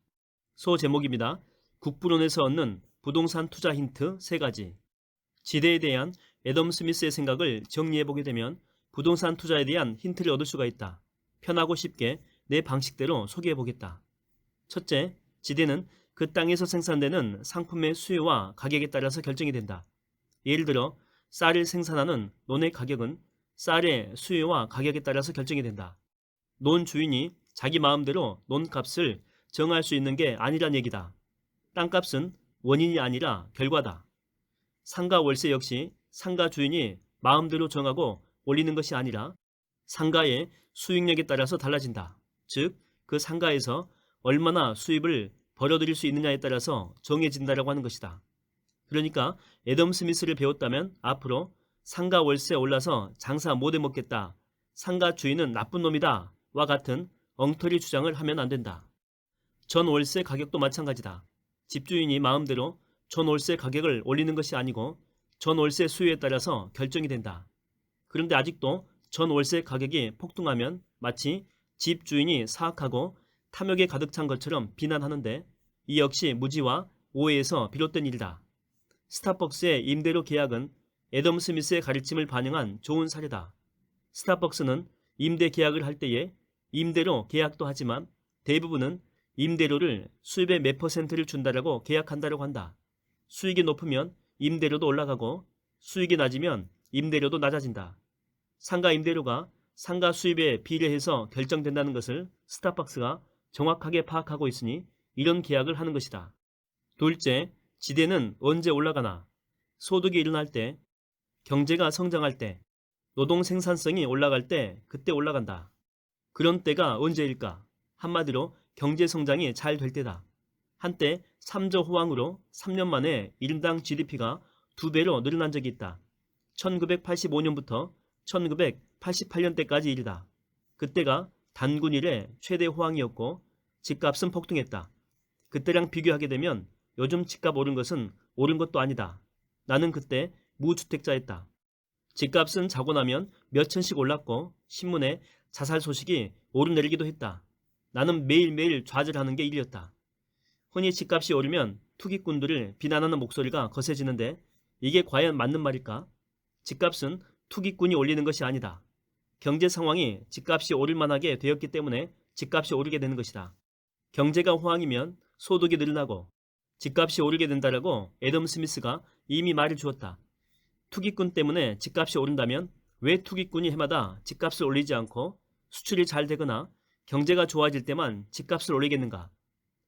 소 제목입니다. 국부론에서 얻는 부동산 투자 힌트 3가지. 지대에 대한 애덤 스미스의 생각을 정리해보게 되면 부동산 투자에 대한 힌트를 얻을 수가 있다. 편하고 쉽게 내 방식대로 소개해보겠다. 첫째, 지대는 그 땅에서 생산되는 상품의 수요와 가격에 따라서 결정이 된다. 예를 들어 쌀을 생산하는 논의 가격은 쌀의 수요와 가격에 따라서 결정이 된다. 논 주인이 자기 마음대로 논값을 정할 수 있는 게 아니란 얘기다. 땅값은 원인이 아니라 결과다. 상가 월세 역시 상가 주인이 마음대로 정하고 올리는 것이 아니라 상가의 수익력에 따라서 달라진다. 즉, 그 상가에서 얼마나 수입을 벌어들일 수 있느냐에 따라서 정해진다라고 하는 것이다. 그러니까 애덤 스미스를 배웠다면 앞으로 상가 월세 올라서 장사 못 해먹겠다. 상가 주인은 나쁜 놈이다. 와 같은 엉터리 주장을 하면 안 된다. 전 월세 가격도 마찬가지다. 집주인이 마음대로 전 월세 가격을 올리는 것이 아니고 전 월세 수요에 따라서 결정이 된다. 그런데 아직도 전 월세 가격이 폭등하면 마치 집주인이 사악하고 탐욕에 가득 찬 것처럼 비난하는데 이 역시 무지와 오해에서 비롯된 일이다. 스타벅스의 임대료 계약은 애덤 스미스의 가르침을 반영한 좋은 사례다. 스타벅스는 임대 계약을 할 때에 임대료 계약도 하지만 대부분은 임대료를 수입의 몇 %를 준다라고 계약한다고 한다. 수익이 높으면 임대료도 올라가고 수익이 낮으면 임대료도 낮아진다. 상가 임대료가 상가 수입에 비례해서 결정된다는 것을 스타벅스가 정확하게 파악하고 있으니 이런 계약을 하는 것이다. 둘째, 지대는 언제 올라가나? 소득이 일어날 때, 경제가 성장할 때, 노동 생산성이 올라갈 때 그때 올라간다. 그런 때가 언제일까? 한마디로 경제 성장이 잘 될 때다. 한때 3조 호황으로 3년 만에 1인당 GDP가 2배로 늘어난 적이 있다. 1985년부터 1988년대까지 일이다. 그때가 단군 이래 최대 호황이었고 집값은 폭등했다. 그때랑 비교하게 되면 요즘 집값 오른 것은 오른 것도 아니다. 나는 그때 무주택자였다. 집값은 자고 나면 몇 천씩 올랐고 신문에 자살 소식이 오르내리기도 했다. 나는 매일매일 좌절하는 게 일이었다. 흔히 집값이 오르면 투기꾼들을 비난하는 목소리가 거세지는데 이게 과연 맞는 말일까? 집값은 투기꾼이 올리는 것이 아니다. 경제 상황이 집값이 오를 만하게 되었기 때문에 집값이 오르게 되는 것이다. 경제가 호황이면 소득이 늘어나고 집값이 오르게 된다라고 애덤 스미스가 이미 말을 주었다. 투기꾼 때문에 집값이 오른다면 왜 투기꾼이 해마다 집값을 올리지 않고 수출이 잘 되거나 경제가 좋아질 때만 집값을 올리겠는가?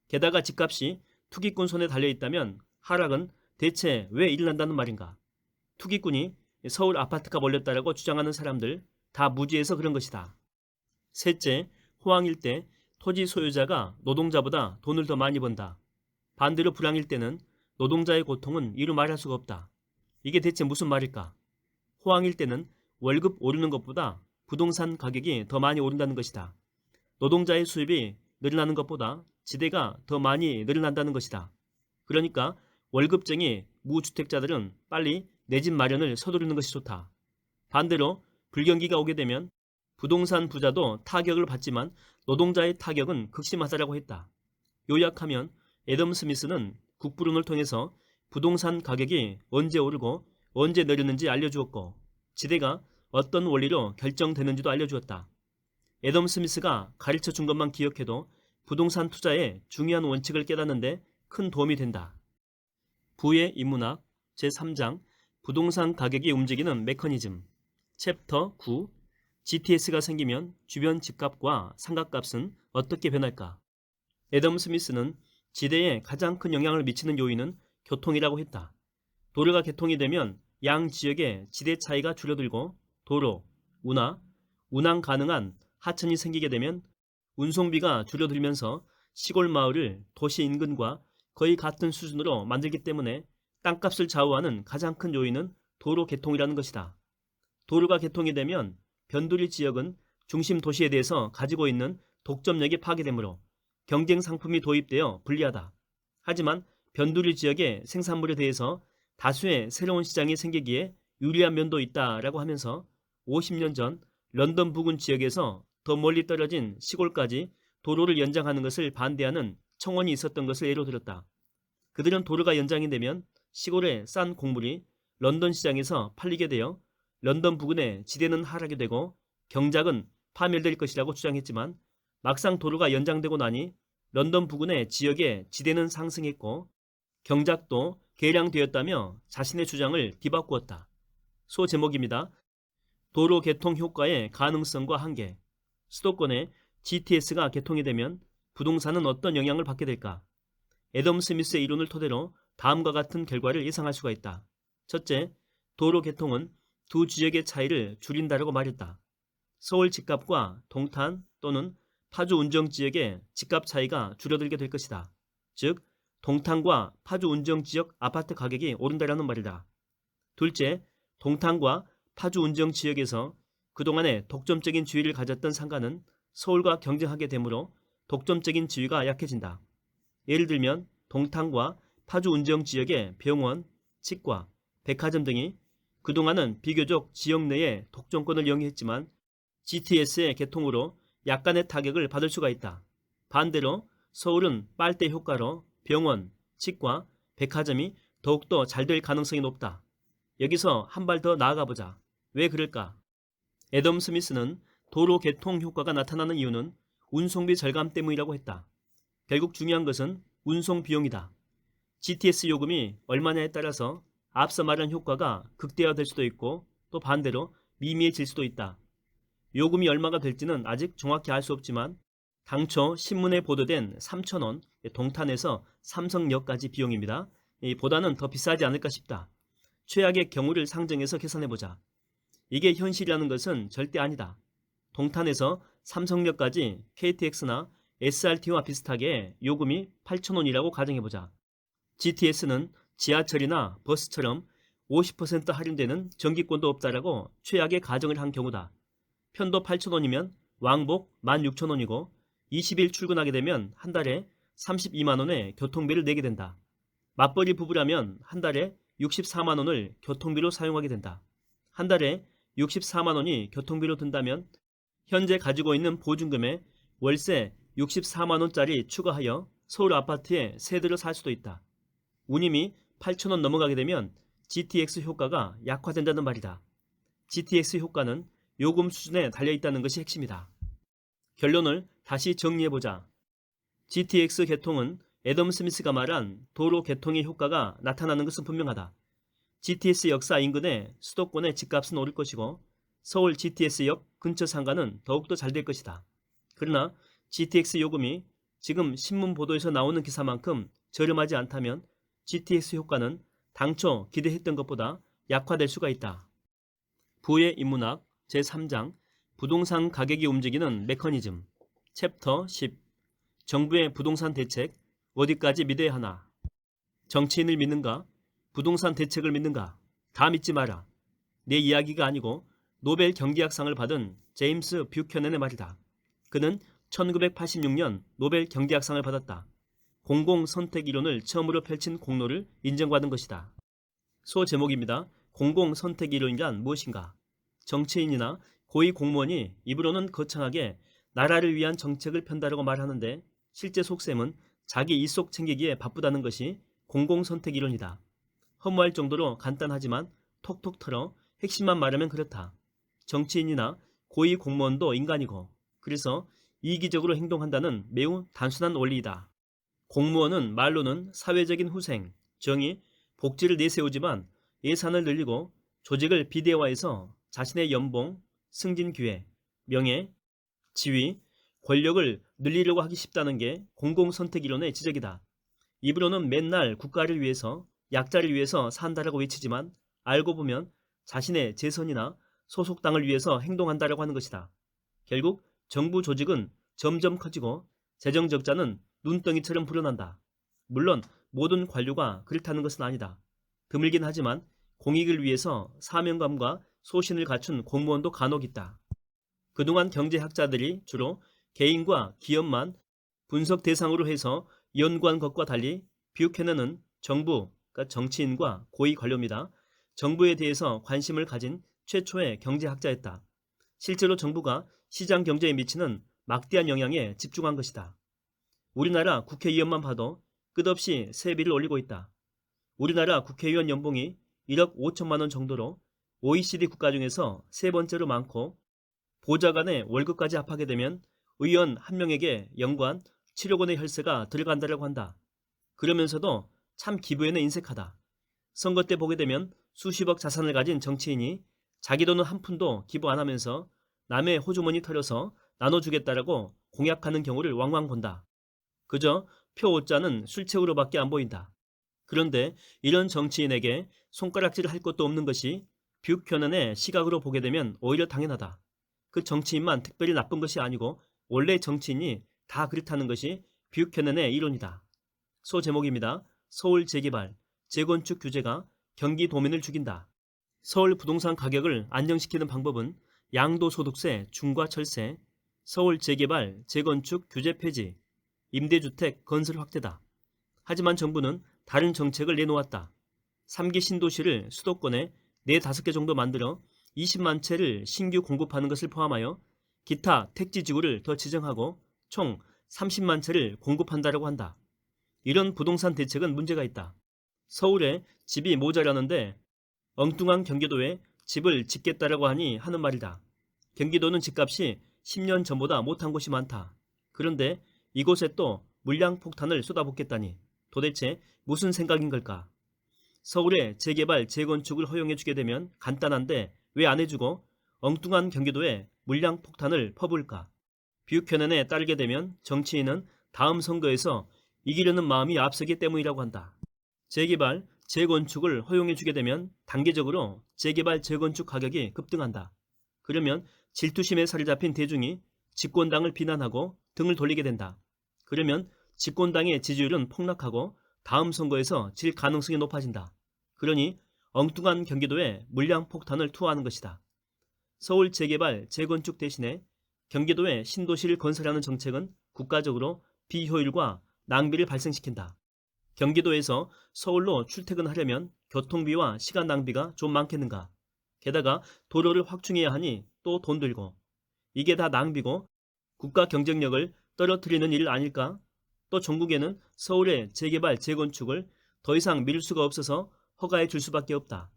게다가 집값이 투기꾼 손에 달려있다면 하락은 대체 왜 일어난다는 말인가? 투기꾼이 서울 아파트값 올렸다라고 주장하는 사람들 다 무지해서 그런 것이다. 셋째, 호황일 때 토지 소유자가 노동자보다 돈을 더 많이 번다. 반대로 불황일 때는 노동자의 고통은 이루 말할 수가 없다. 이게 대체 무슨 말일까? 호황일 때는 월급 오르는 것보다 부동산 가격이 더 많이 오른다는 것이다. 노동자의 수입이 늘어나는 것보다 지대가 더 많이 늘어난다는 것이다. 그러니까 월급쟁이 무주택자들은 빨리 내 집 마련을 서두르는 것이 좋다. 반대로 불경기가 오게 되면 부동산 부자도 타격을 받지만 노동자의 타격은 극심하다라고 했다. 요약하면 애덤 스미스는 국부론을 통해서 부동산 가격이 언제 오르고 언제 내리는지 알려주었고 지대가 어떤 원리로 결정되는지도 알려주었다. 애덤 스미스가 가르쳐 준 것만 기억해도 부동산 투자의 중요한 원칙을 깨닫는데 큰 도움이 된다. 부의 인문학 제3장 부동산 가격이 움직이는 메커니즘 챕터 9 GTS가 생기면 주변 집값과 상가값은 어떻게 변할까? 애덤 스미스는 지대에 가장 큰 영향을 미치는 요인은 교통이라고 했다. 도로가 개통이 되면 양 지역의 지대 차이가 줄어들고 도로, 운항 가능한 하천이 생기게 되면 운송비가 줄어들면서 시골 마을을 도시 인근과 거의 같은 수준으로 만들기 때문에 땅값을 좌우하는 가장 큰 요인은 도로 개통이라는 것이다. 도로가 개통이 되면 변두리 지역은 중심 도시에 대해서 가지고 있는 독점력이 파괴되므로 경쟁 상품이 도입되어 불리하다. 하지만 변두리 지역의 생산물에 대해서 다수의 새로운 시장이 생기기에 유리한 면도 있다라고 하면서 50년 전 런던 부근 지역에서 더 멀리 떨어진 시골까지 도로를 연장하는 것을 반대하는 청원이 있었던 것을 예로 들었다. 그들은 도로가 연장이 되면 시골의 싼 곡물이 런던 시장에서 팔리게 되어 런던 부근의 지대는 하락이 되고 경작은 파멸될 것이라고 주장했지만 막상 도로가 연장되고 나니 런던 부근의 지역의 지대는 상승했고 경작도 개량되었다며 자신의 주장을 뒤바꾸었다. 소제목입니다. 도로 개통 효과의 가능성과 한계. 수도권에 GTS가 개통이 되면 부동산은 어떤 영향을 받게 될까? 애덤 스미스의 이론을 토대로 다음과 같은 결과를 예상할 수가 있다. 첫째, 도로 개통은 두 지역의 차이를 줄인다라고 말했다. 서울 집값과 동탄 또는 파주 운정 지역의 집값 차이가 줄어들게 될 것이다. 즉, 동탄과 파주 운정 지역 아파트 가격이 오른다라는 말이다. 둘째, 동탄과 파주 운정 지역에서 그동안에 독점적인 지위를 가졌던 상가는 서울과 경쟁하게 되므로 독점적인 지위가 약해진다. 예를 들면 동탄과 파주 운정 지역의 병원, 치과, 백화점 등이 그동안은 비교적 지역 내에 독점권을 영위했지만 GTS의 개통으로 약간의 타격을 받을 수가 있다. 반대로 서울은 빨대 효과로 병원, 치과, 백화점이 더욱더 잘 될 가능성이 높다. 여기서 한 발 더 나아가 보자. 왜 그럴까? 애덤 스미스는 도로 개통 효과가 나타나는 이유는 운송비 절감 때문이라고 했다. 결국 중요한 것은 운송 비용이다. GTS 요금이 얼마냐에 따라서 앞서 말한 효과가 극대화될 수도 있고 또 반대로 미미해질 수도 있다. 요금이 얼마가 될지는 아직 정확히 알 수 없지만 당초 신문에 보도된 3,000원 동탄에서 삼성역까지 비용입니다. 보다는 더 비싸지 않을까 싶다. 최악의 경우를 상정해서 계산해보자. 이게 현실이라는 것은 절대 아니다. 동탄에서 삼성역까지 KTX나 SRT와 비슷하게 요금이 8,000원이라고 가정해보자. GTS는 지하철이나 버스처럼 50% 할인되는 정기권도 없다라고 최악의 가정을 한 경우다. 편도 8,000원이면 왕복 16,000원이고 20일 출근하게 되면 한 달에 32만원의 교통비를 내게 된다. 맞벌이 부부라면 한 달에 64만원을 교통비로 사용하게 된다. 한 달에 64만원이 교통비로 든다면 현재 가지고 있는 보증금에 월세 64만원짜리 추가하여 서울 아파트에 세 들어 살 수도 있다. 운임이 8,000원 넘어가게 되면 GTX 효과가 약화된다는 말이다. GTX 효과는 요금 수준에 달려있다는 것이 핵심이다. 결론을 다시 정리해보자. GTX 개통은 애덤 스미스가 말한 도로 개통의 효과가 나타나는 것은 분명하다. GTS 역사 인근의 수도권의 집값은 오를 것이고 서울 GTS역 근처 상가는 더욱더 잘 될 것이다. 그러나 GTX 요금이 지금 신문 보도에서 나오는 기사만큼 저렴하지 않다면 GTX 효과는 당초 기대했던 것보다 약화될 수가 있다. 부의 인문학 제3장 부동산 가격이 움직이는 메커니즘 챕터 10 정부의 부동산 대책 어디까지 믿어야 하나? 정치인을 믿는가? 부동산 대책을 믿는가? 다 믿지 마라. 내 이야기가 아니고 노벨 경제학상을 받은 제임스 뷰캐넌의 말이다. 그는 1986년 노벨 경제학상을 받았다. 공공선택 이론을 처음으로 펼친 공로를 인정받은 것이다. 소 제목입니다. 공공선택 이론이란 무엇인가? 정치인이나 고위 공무원이 입으로는 거창하게 나라를 위한 정책을 편다라고 말하는데 실제 속셈은 자기 이속 챙기기에 바쁘다는 것이 공공선택 이론이다. 허무할 정도로 간단하지만 톡톡 털어 핵심만 말하면 그렇다. 정치인이나 고위 공무원도 인간이고 그래서 이기적으로 행동한다는 매우 단순한 원리이다. 공무원은 말로는 사회적인 후생, 정의, 복지를 내세우지만 예산을 늘리고 조직을 비대화해서 자신의 연봉, 승진 기회, 명예, 지위, 권력을 늘리려고 하기 쉽다는 게 공공선택 이론의 지적이다. 입으로는 맨날 국가를 위해서, 약자를 위해서 산다라고 외치지만 알고 보면 자신의 재선이나 소속당을 위해서 행동한다라고 하는 것이다. 결국 정부 조직은 점점 커지고 재정 적자는 눈덩이처럼 불어난다. 물론 모든 관료가 그렇다는 것은 아니다. 드물긴 하지만 공익을 위해서 사명감과 소신을 갖춘 공무원도 간혹 있다. 그동안 경제학자들이 주로 개인과 기업만 분석 대상으로 해서 연구한 것과 달리 뷰캐넌은 정부, 그러니까 정치인과 고위 관료입니다. 정부에 대해서 관심을 가진 최초의 경제학자였다. 실제로 정부가 시장 경제에 미치는 막대한 영향에 집중한 것이다. 우리나라 국회의원만 봐도 끝없이 세비를 올리고 있다. 우리나라 국회의원 연봉이 1억 5천만 원 정도로 OECD 국가 중에서 세 번째로 많고 보좌관의 월급까지 합하게 되면 의원 한 명에게 연간 7억 원의 혈세가 들어간다고 한다. 그러면서도 참 기부에는 인색하다. 선거 때 보게 되면 수십억 자산을 가진 정치인이 자기 돈은 한 푼도 기부 안 하면서 남의 호주머니 털어서 나눠주겠다라고 공약하는 경우를 왕왕 본다. 그저 표 5자는 술 채우러밖에 안 보인다. 그런데 이런 정치인에게 손가락질을 할 것도 없는 것이 뷰캐넌의 시각으로 보게 되면 오히려 당연하다. 그 정치인만 특별히 나쁜 것이 아니고 원래 정치인이 다 그렇다는 것이 뷰캐넌의 이론이다. 소 제목입니다. 서울 재개발, 재건축 규제가 경기도민을 죽인다. 서울 부동산 가격을 안정시키는 방법은 양도소득세 중과 철세, 서울 재개발, 재건축 규제 폐지, 임대주택 건설 확대다. 하지만 정부는 다른 정책을 내놓았다. 3기 신도시를 수도권에 4, 5개 정도 만들어 20만 채를 신규 공급하는 것을 포함하여 기타 택지지구를 더 지정하고 총 30만 채를 공급한다고 한다. 이런 부동산 대책은 문제가 있다. 서울에 집이 모자라는데 엉뚱한 경기도에 집을 짓겠다라고 하니 하는 말이다. 경기도는 집값이 10년 전보다 못한 곳이 많다. 그런데 이곳에 또 물량폭탄을 쏟아붓겠다니 도대체 무슨 생각인 걸까? 서울에 재개발, 재건축을 허용해주게 되면 간단한데 왜 안 해주고 엉뚱한 경기도에 물량폭탄을 퍼부을까? 뷰캐넌에 따르게 되면 정치인은 다음 선거에서 이기려는 마음이 앞서기 때문이라고 한다. 재개발, 재건축을 허용해주게 되면 단계적으로 재개발, 재건축 가격이 급등한다. 그러면 질투심에 살이 잡힌 대중이 집권당을 비난하고 등을 돌리게 된다. 그러면 집권당의 지지율은 폭락하고 다음 선거에서 질 가능성이 높아진다. 그러니 엉뚱한 경기도에 물량폭탄을 투하하는 것이다. 서울 재개발, 재건축 대신에 경기도에 신도시를 건설하는 정책은 국가적으로 비효율과 낭비를 발생시킨다. 경기도에서 서울로 출퇴근하려면 교통비와 시간 낭비가 좀 많겠는가. 게다가 도로를 확충해야 하니 또 돈 들고. 이게 다 낭비고 국가 경쟁력을 떨어뜨리는 일 아닐까? 또 전국에는 서울의 재개발, 재건축을 더 이상 미룰 수가 없어서 허가해 줄 수밖에 없다.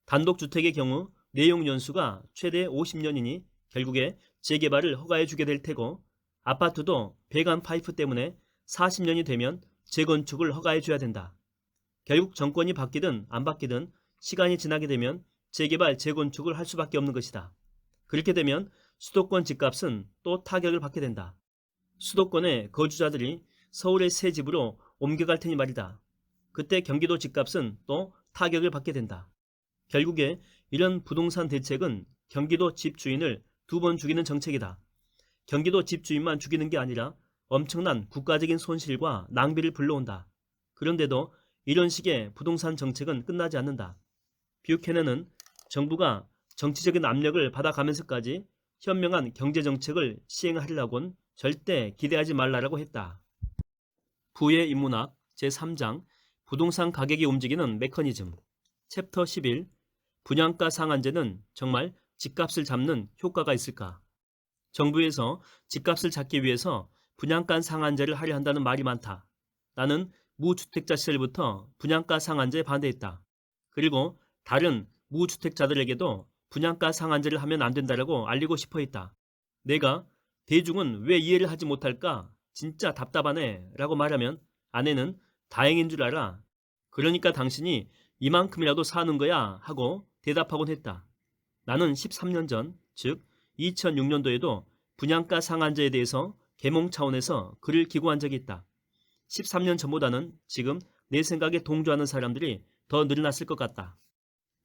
단독주택의 경우 내용 연수가 최대 50년이니 결국에 재개발을 허가해 주게 될 테고 아파트도 배관 파이프 때문에 40년이 되면 재건축을 허가해 줘야 된다. 결국 정권이 바뀌든 안 바뀌든 시간이 지나게 되면 재개발, 재건축을 할 수밖에 없는 것이다. 그렇게 되면 수도권 집값은 또 타격을 받게 된다. 수도권의 거주자들이 서울의 새 집으로 옮겨갈 테니 말이다. 그때 경기도 집값은 또 타격을 받게 된다. 결국에 이런 부동산 대책은 경기도 집주인을 2번 죽이는 정책이다. 경기도 집주인만 죽이는 게 아니라 엄청난 국가적인 손실과 낭비를 불러온다. 그런데도 이런 식의 부동산 정책은 끝나지 않는다. 뷰캐넌은 정부가 정치적인 압력을 받아가면서까지 현명한 경제정책을 시행하려고는 절대 기대하지 말라라고 했다. 부의 인문학 제3장 부동산 가격이 움직이는 메커니즘 챕터 11 분양가 상한제는 정말 집값을 잡는 효과가 있을까? 정부에서 집값을 잡기 위해서 분양가 상한제를 하려 한다는 말이 많다. 나는 무주택자 시절부터 분양가 상한제에 반대했다. 그리고 다른 무주택자들에게도 분양가 상한제를 하면 안 된다라고 알리고 싶어 했다. 내가 대중은 왜 이해를 하지 못할까? 진짜 답답하네 라고 말하면 아내는 다행인 줄 알아. 그러니까 당신이 이만큼이라도 사는 거야 하고 대답하곤 했다. 나는 13년 전, 즉 2006년도에도 분양가 상한제에 대해서 계몽 차원에서 글을 기고한 적이 있다. 13년 전보다는 지금 내 생각에 동조하는 사람들이 더 늘어났을 것 같다.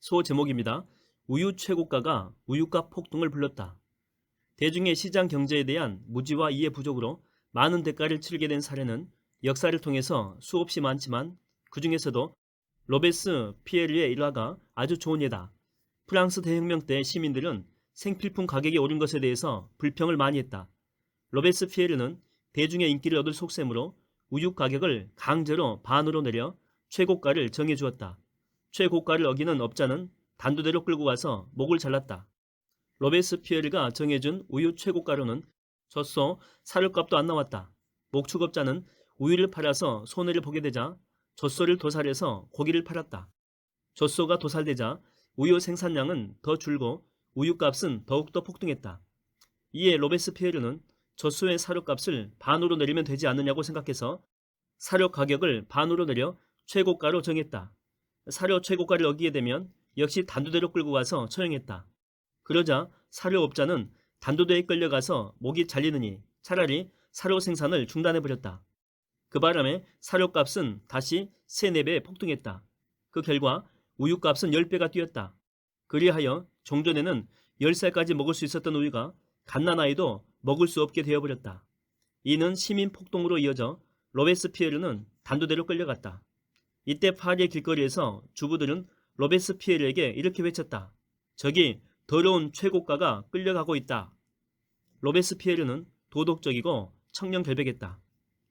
소 제목입니다. 우유 최고가가 우유값 폭등을 불렀다. 대중의 시장 경제에 대한 무지와 이해 부족으로 많은 대가를 치르게 된 사례는 역사를 통해서 수없이 많지만 그 중에서도 로베스 피에르의 일화가 아주 좋은 예다. 프랑스 대혁명 때 시민들은 생필품 가격이 오른 것에 대해서 불평을 많이 했다. 로베스 피에르는 대중의 인기를 얻을 속셈으로 우유 가격을 강제로 반으로 내려 최고가를 정해주었다. 최고가를 어기는 업자는 단두대로 끌고 가서 목을 잘랐다. 로베스피에르가 정해준 우유 최고가로는 젖소 사료값도 안 나왔다. 목축업자는 우유를 팔아서 손해를 보게 되자 젖소를 도살해서 고기를 팔았다. 젖소가 도살되자 우유 생산량은 더 줄고 우유값은 더욱더 폭등했다. 이에 로베스피에르는 젖소의 사료값을 반으로 내리면 되지 않느냐고 생각해서 사료 가격을 반으로 내려 최고가로 정했다. 사료 최고가를 어기게 되면 역시 단두대로 끌고 가서 처형했다. 그러자 사료업자는 단두대에 끌려가서 목이 잘리느니 차라리 사료 생산을 중단해버렸다. 그 바람에 사료값은 다시 3, 4배 폭등했다. 그 결과 우유값은 10배가 뛰었다. 그리하여 종전에는 10살까지 먹을 수 있었던 우유가 갓난아이도 먹을 수 없게 되어버렸다. 이는 시민 폭동으로 이어져 로베스피에르는 단두대로 끌려갔다. 이때 파리의 길거리에서 주부들은 로베스피에르에게 이렇게 외쳤다. 저기 더러운 최고가가 끌려가고 있다. 로베스피에르는 도덕적이고 청렴결백했다.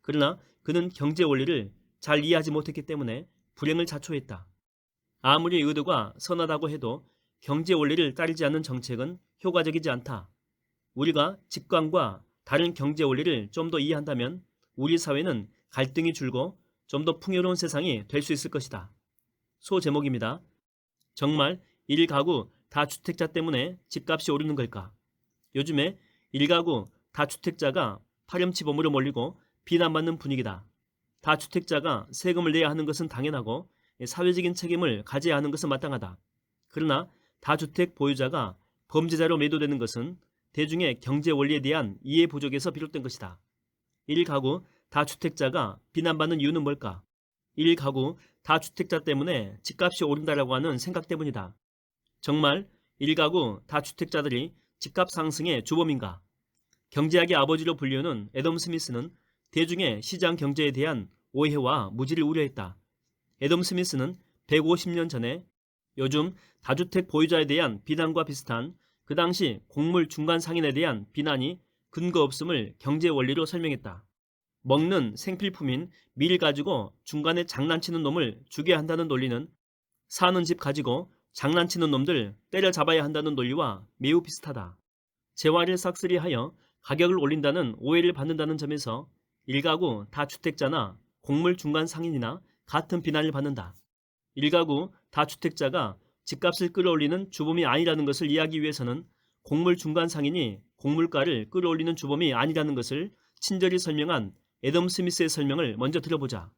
그러나 그는 경제 원리를 잘 이해하지 못했기 때문에 불행을 자초했다. 아무리 의도가 선하다고 해도 경제 원리를 따르지 않는 정책은 효과적이지 않다. 우리가 직관과 다른 경제 원리를 좀 더 이해한다면 우리 사회는 갈등이 줄고 좀 더 풍요로운 세상이 될 수 있을 것이다. 소 제목입니다. 정말 1가구 다주택자 때문에 집값이 오르는 걸까? 요즘에 1가구 다주택자가 파렴치범으로 몰리고 비난받는 분위기다. 다주택자가 세금을 내야 하는 것은 당연하고 사회적인 책임을 가져야 하는 것은 마땅하다. 그러나 다주택 보유자가 범죄자로 매도되는 것은 대중의 경제 원리에 대한 이해 부족에서 비롯된 것이다. 1가구 다주택자가 비난받는 이유는 뭘까? 1가구 다주택자 때문에 집값이 오른다라고 하는 생각 때문이다. 정말 1가구 다주택자들이 집값 상승의 주범인가? 경제학의 아버지로 불리우는 애덤 스미스는 대중의 시장 경제에 대한 오해와 무지를 우려했다. 애덤 스미스는 150년 전에 요즘 다주택 보유자에 대한 비난과 비슷한 그 당시 곡물 중간 상인에 대한 비난이 근거 없음을 경제 원리로 설명했다. 먹는 생필품인 밀 가지고 중간에 장난치는 놈을 죽여야 한다는 논리는 사는 집 가지고 장난치는 놈들 때려잡아야 한다는 논리와 매우 비슷하다. 재화를 싹쓸이하여 가격을 올린다는 오해를 받는다는 점에서 1가구 다주택자나 곡물 중간 상인이나 같은 비난을 받는다. 1가구 다주택자가 집값을 끌어올리는 주범이 아니라는 것을 이해하기 위해서는 곡물 중간 상인이 곡물가를 끌어올리는 주범이 아니라는 것을 친절히 설명한 애덤 스미스의 설명을 먼저 들어보자.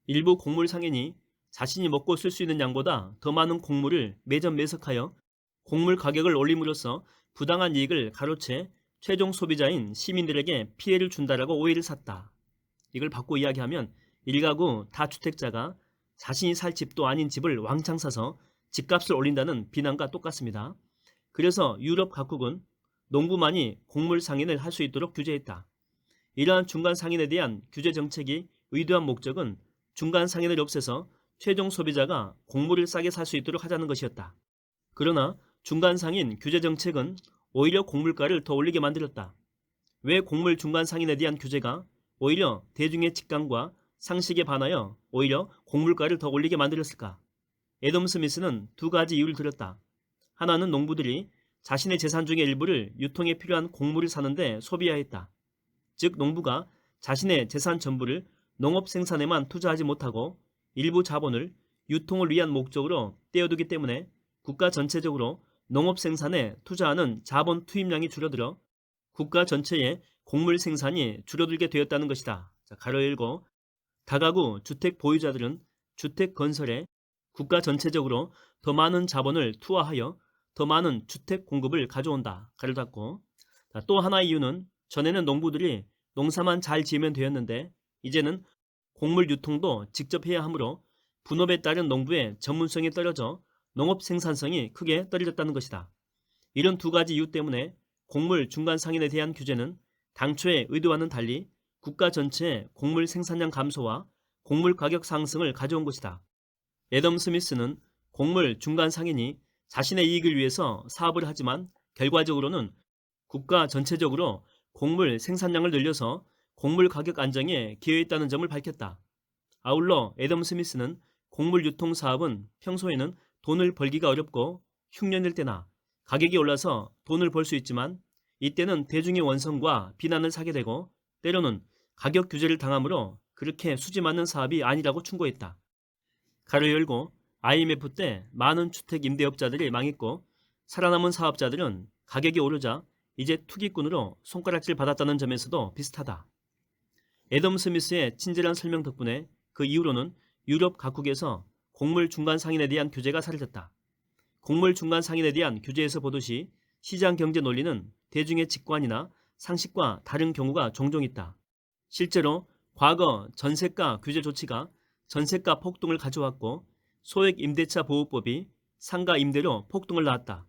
일부 곡물 상인이 자신이 먹고 쓸 수 있는 양보다 더 많은 곡물을 매점 매석하여 곡물 가격을 올림으로써 부당한 이익을 가로채 최종 소비자인 시민들에게 피해를 준다라고 오해를 샀다. 이걸 바꿔 이야기하면 일가구 다주택자가 자신이 살 집도 아닌 집을 왕창 사서 집값을 올린다는 비난과 똑같습니다. 그래서 유럽 각국은 농부만이 곡물 상인을 할 수 있도록 규제했다. 이러한 중간 상인에 대한 규제 정책이 의도한 목적은 중간 상인을 없애서 최종 소비자가 곡물을 싸게 살 수 있도록 하자는 것이었다. 그러나 중간 상인 규제 정책은 오히려 곡물가를 더 올리게 만들었다. 왜 곡물 중간 상인에 대한 규제가 오히려 대중의 직감과 상식에 반하여 오히려 곡물가를 더 올리게 만들었을까? 애덤 스미스는 두 가지 이유를 들었다. 하나는 농부들이 자신의 재산 중의 일부를 유통에 필요한 곡물을 사는데 소비해야 했다. 즉 농부가 자신의 재산 전부를 농업 생산에만 투자하지 못하고 일부 자본을 유통을 위한 목적으로 떼어두기 때문에 국가 전체적으로 농업 생산에 투자하는 자본 투입량이 줄어들어 국가 전체의 곡물 생산이 줄어들게 되었다는 것이다. 가로 열고 다가구 주택 보유자들은 주택 건설에 국가 전체적으로 더 많은 자본을 투하하여 더 많은 주택 공급을 가져온다. 가로 닫고 또 하나의 이유는 전에는 농부들이 농사만 잘 지으면 되었는데 이제는 곡물 유통도 직접 해야 하므로 분업에 따른 농부의 전문성이 떨어져 농업 생산성이 크게 떨어졌다는 것이다. 이런 두 가지 이유 때문에 곡물 중간 상인에 대한 규제는 당초의 의도와는 달리 국가 전체의 곡물 생산량 감소와 곡물 가격 상승을 가져온 것이다. 애덤 스미스는 곡물 중간 상인이 자신의 이익을 위해서 사업을 하지만 결과적으로는 국가 전체적으로 곡물 생산량을 늘려서 곡물 가격 안정에 기여했다는 점을 밝혔다. 아울러 애덤 스미스는 곡물 유통 사업은 평소에는 돈을 벌기가 어렵고 흉년일 때나 가격이 올라서 돈을 벌 수 있지만 이때는 대중의 원성과 비난을 사게 되고 때로는 가격 규제를 당하므로 그렇게 수지 맞는 사업이 아니라고 충고했다. 가로 열고 IMF 때 많은 주택 임대업자들이 망했고 살아남은 사업자들은 가격이 오르자 이제 투기꾼으로 손가락질 받았다는 점에서도 비슷하다. 애덤 스미스의 친절한 설명 덕분에 그 이후로는 유럽 각국에서 곡물 중간 상인에 대한 규제가 사라졌다. 곡물 중간 상인에 대한 규제에서 보듯이 시장 경제 논리는 대중의 직관이나 상식과 다른 경우가 종종 있다. 실제로 과거 전세가 규제 조치가 전세가 폭등을 가져왔고 소액 임대차 보호법이 상가 임대료 폭등을 낳았다.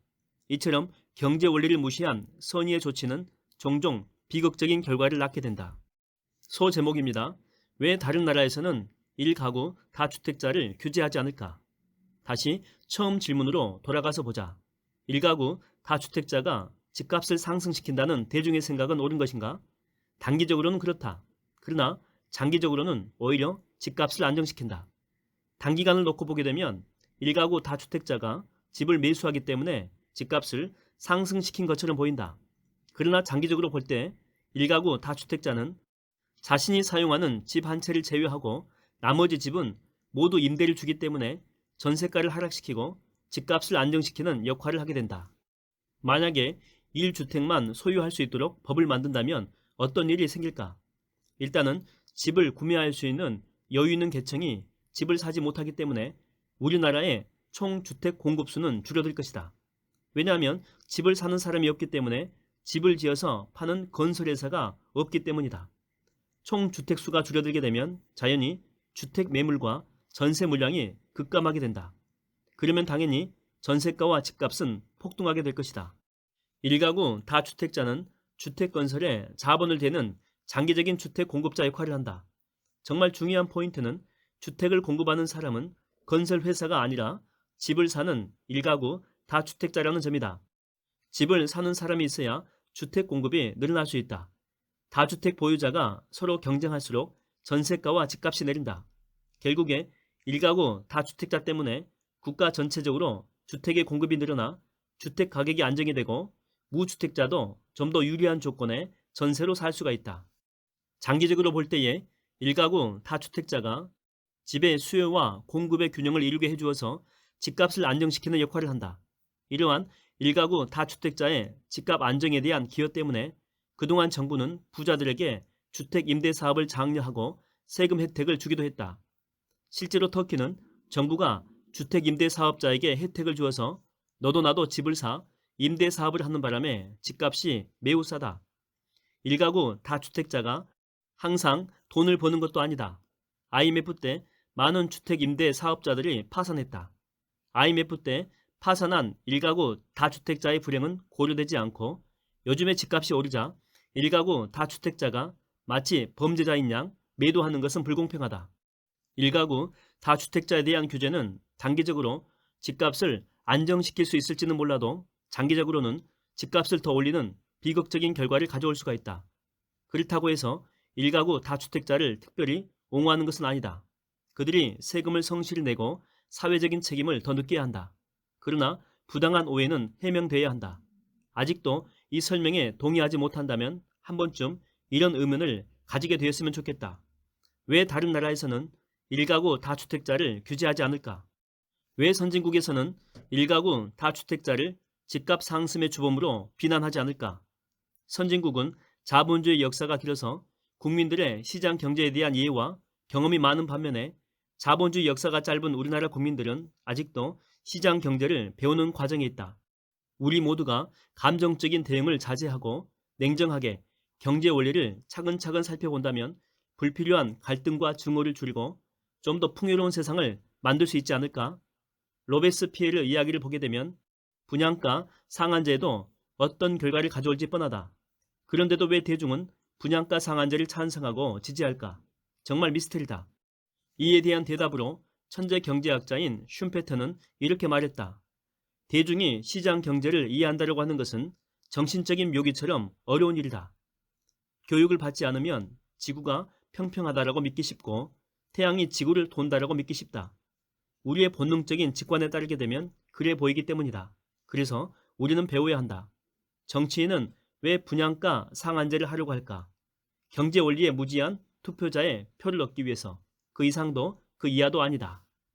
이처럼 경제 원리를 무시한 선의의 조치는 종종 비극적인 결과를 낳게 된다. 소 제목입니다. 왜 다른 나라에서는 1가구 다주택자를 규제하지 않을까? 다시 처음 질문으로 돌아가서 보자. 1가구 다주택자가 집값을 상승시킨다는 대중의 생각은 옳은 것인가? 단기적으로는 그렇다. 그러나 장기적으로는 오히려 집값을 안정시킨다. 단기간을 놓고 보게 되면 1가구 다주택자가 집을 매수하기 때문에 집값을 상승시킨 것처럼 보인다. 그러나 장기적으로 볼 때 1가구 다주택자는 자신이 사용하는 집 한 채를 제외하고 나머지 집은 모두 임대를 주기 때문에 전세가를 하락시키고 집값을 안정시키는 역할을 하게 된다. 만약에 1주택만 소유할 수 있도록 법을 만든다면 어떤 일이 생길까? 일단은 집을 구매할 수 있는 여유 있는 계층이 집을 사지 못하기 때문에 우리나라의 총 주택 공급수는 줄어들 것이다. 왜냐하면 집을 사는 사람이 없기 때문에 집을 지어서 파는 건설회사가 없기 때문이다. 총 주택수가 줄어들게 되면 자연히 주택 매물과 전세 물량이 급감하게 된다. 그러면 당연히 전세가와 집값은 폭등하게 될 것이다. 1가구 다주택자는 주택 건설에 자본을 대는 장기적인 주택 공급자 역할을 한다. 정말 중요한 포인트는 주택을 공급하는 사람은 건설 회사가 아니라 집을 사는 1가구 다주택자라는 점이다. 집을 사는 사람이 있어야 주택 공급이 늘어날 수 있다. 다주택 보유자가 서로 경쟁할수록 전세가와 집값이 내린다. 결국에 1가구 다주택자 때문에 국가 전체적으로 주택의 공급이 늘어나 주택 가격이 안정이 되고 무주택자도 좀 더 유리한 조건에 전세로 살 수가 있다. 장기적으로 볼 때에 1가구 다주택자가 집의 수요와 공급의 균형을 이루게 해주어서 집값을 안정시키는 역할을 한다. 이러한 1가구 다주택자의 집값 안정에 대한 기여 때문에 그동안 정부는 부자들에게 주택 임대 사업을 장려하고 세금 혜택을 주기도 했다. 실제로 터키는 정부가 주택 임대 사업자에게 혜택을 주어서 너도 나도 집을 사 임대 사업을 하는 바람에 집값이 매우 싸다. 1가구 다주택자가 항상 돈을 버는 것도 아니다. IMF 때 많은 주택 임대 사업자들이 파산했다. IMF 때 파산한 1가구 다주택자의 불행은 고려되지 않고 요즘에 집값이 오르자 1가구 다주택자가 마치 범죄자인 양 매도하는 것은 불공평하다. 1가구 다주택자에 대한 규제는 단기적으로 집값을 안정시킬 수 있을지는 몰라도 장기적으로는 집값을 더 올리는 비극적인 결과를 가져올 수가 있다. 그렇다고 해서 1가구 다주택자를 특별히 옹호하는 것은 아니다. 그들이 세금을 성실히 내고 사회적인 책임을 더 느껴야 한다. 그러나 부당한 오해는 해명돼야 한다. 아직도 이 설명에 동의하지 못한다면 한 번쯤 이런 의문을 가지게 되었으면 좋겠다. 왜 다른 나라에서는 1가구 다주택자를 규제하지 않을까? 왜 선진국에서는 1가구 다주택자를 집값 상승의 주범으로 비난하지 않을까? 선진국은 자본주의 역사가 길어서 국민들의 시장 경제에 대한 이해와 경험이 많은 반면에 자본주의 역사가 짧은 우리나라 국민들은 아직도 시장 경제를 배우는 과정에 있다. 우리 모두가 감정적인 대응을 자제하고 냉정하게 경제 원리를 차근차근 살펴본다면 불필요한 갈등과 증오를 줄이고 좀 더 풍요로운 세상을 만들 수 있지 않을까? 로베스피에르 이야기를 보게 되면 분양가 상한제도 어떤 결과를 가져올지 뻔하다. 그런데도 왜 대중은 분양가 상한제를 찬성하고 지지할까? 정말 미스터리다. 이에 대한 대답으로 천재 경제학자인 슌페터는 이렇게 말했다. 대중이 시장 경제를 이해한다고 하는 것은 정신적인 묘기처럼 어려운 일이다. 교육을 받지 않으면 지구가 평평하다라고 믿기 쉽고 태양이 지구를 돈다라고 믿기 쉽다. 우리의 본능적인 직관에 따르게 되면 그래 보이기 때문이다. 그래서 우리는 배워야 한다. 정치인은 왜 분양가 상한제를 하려고 할까? 경제 원리에 무지한 투표자의 표를 얻기 위해서. 그 이상도 그 이하도 아니다.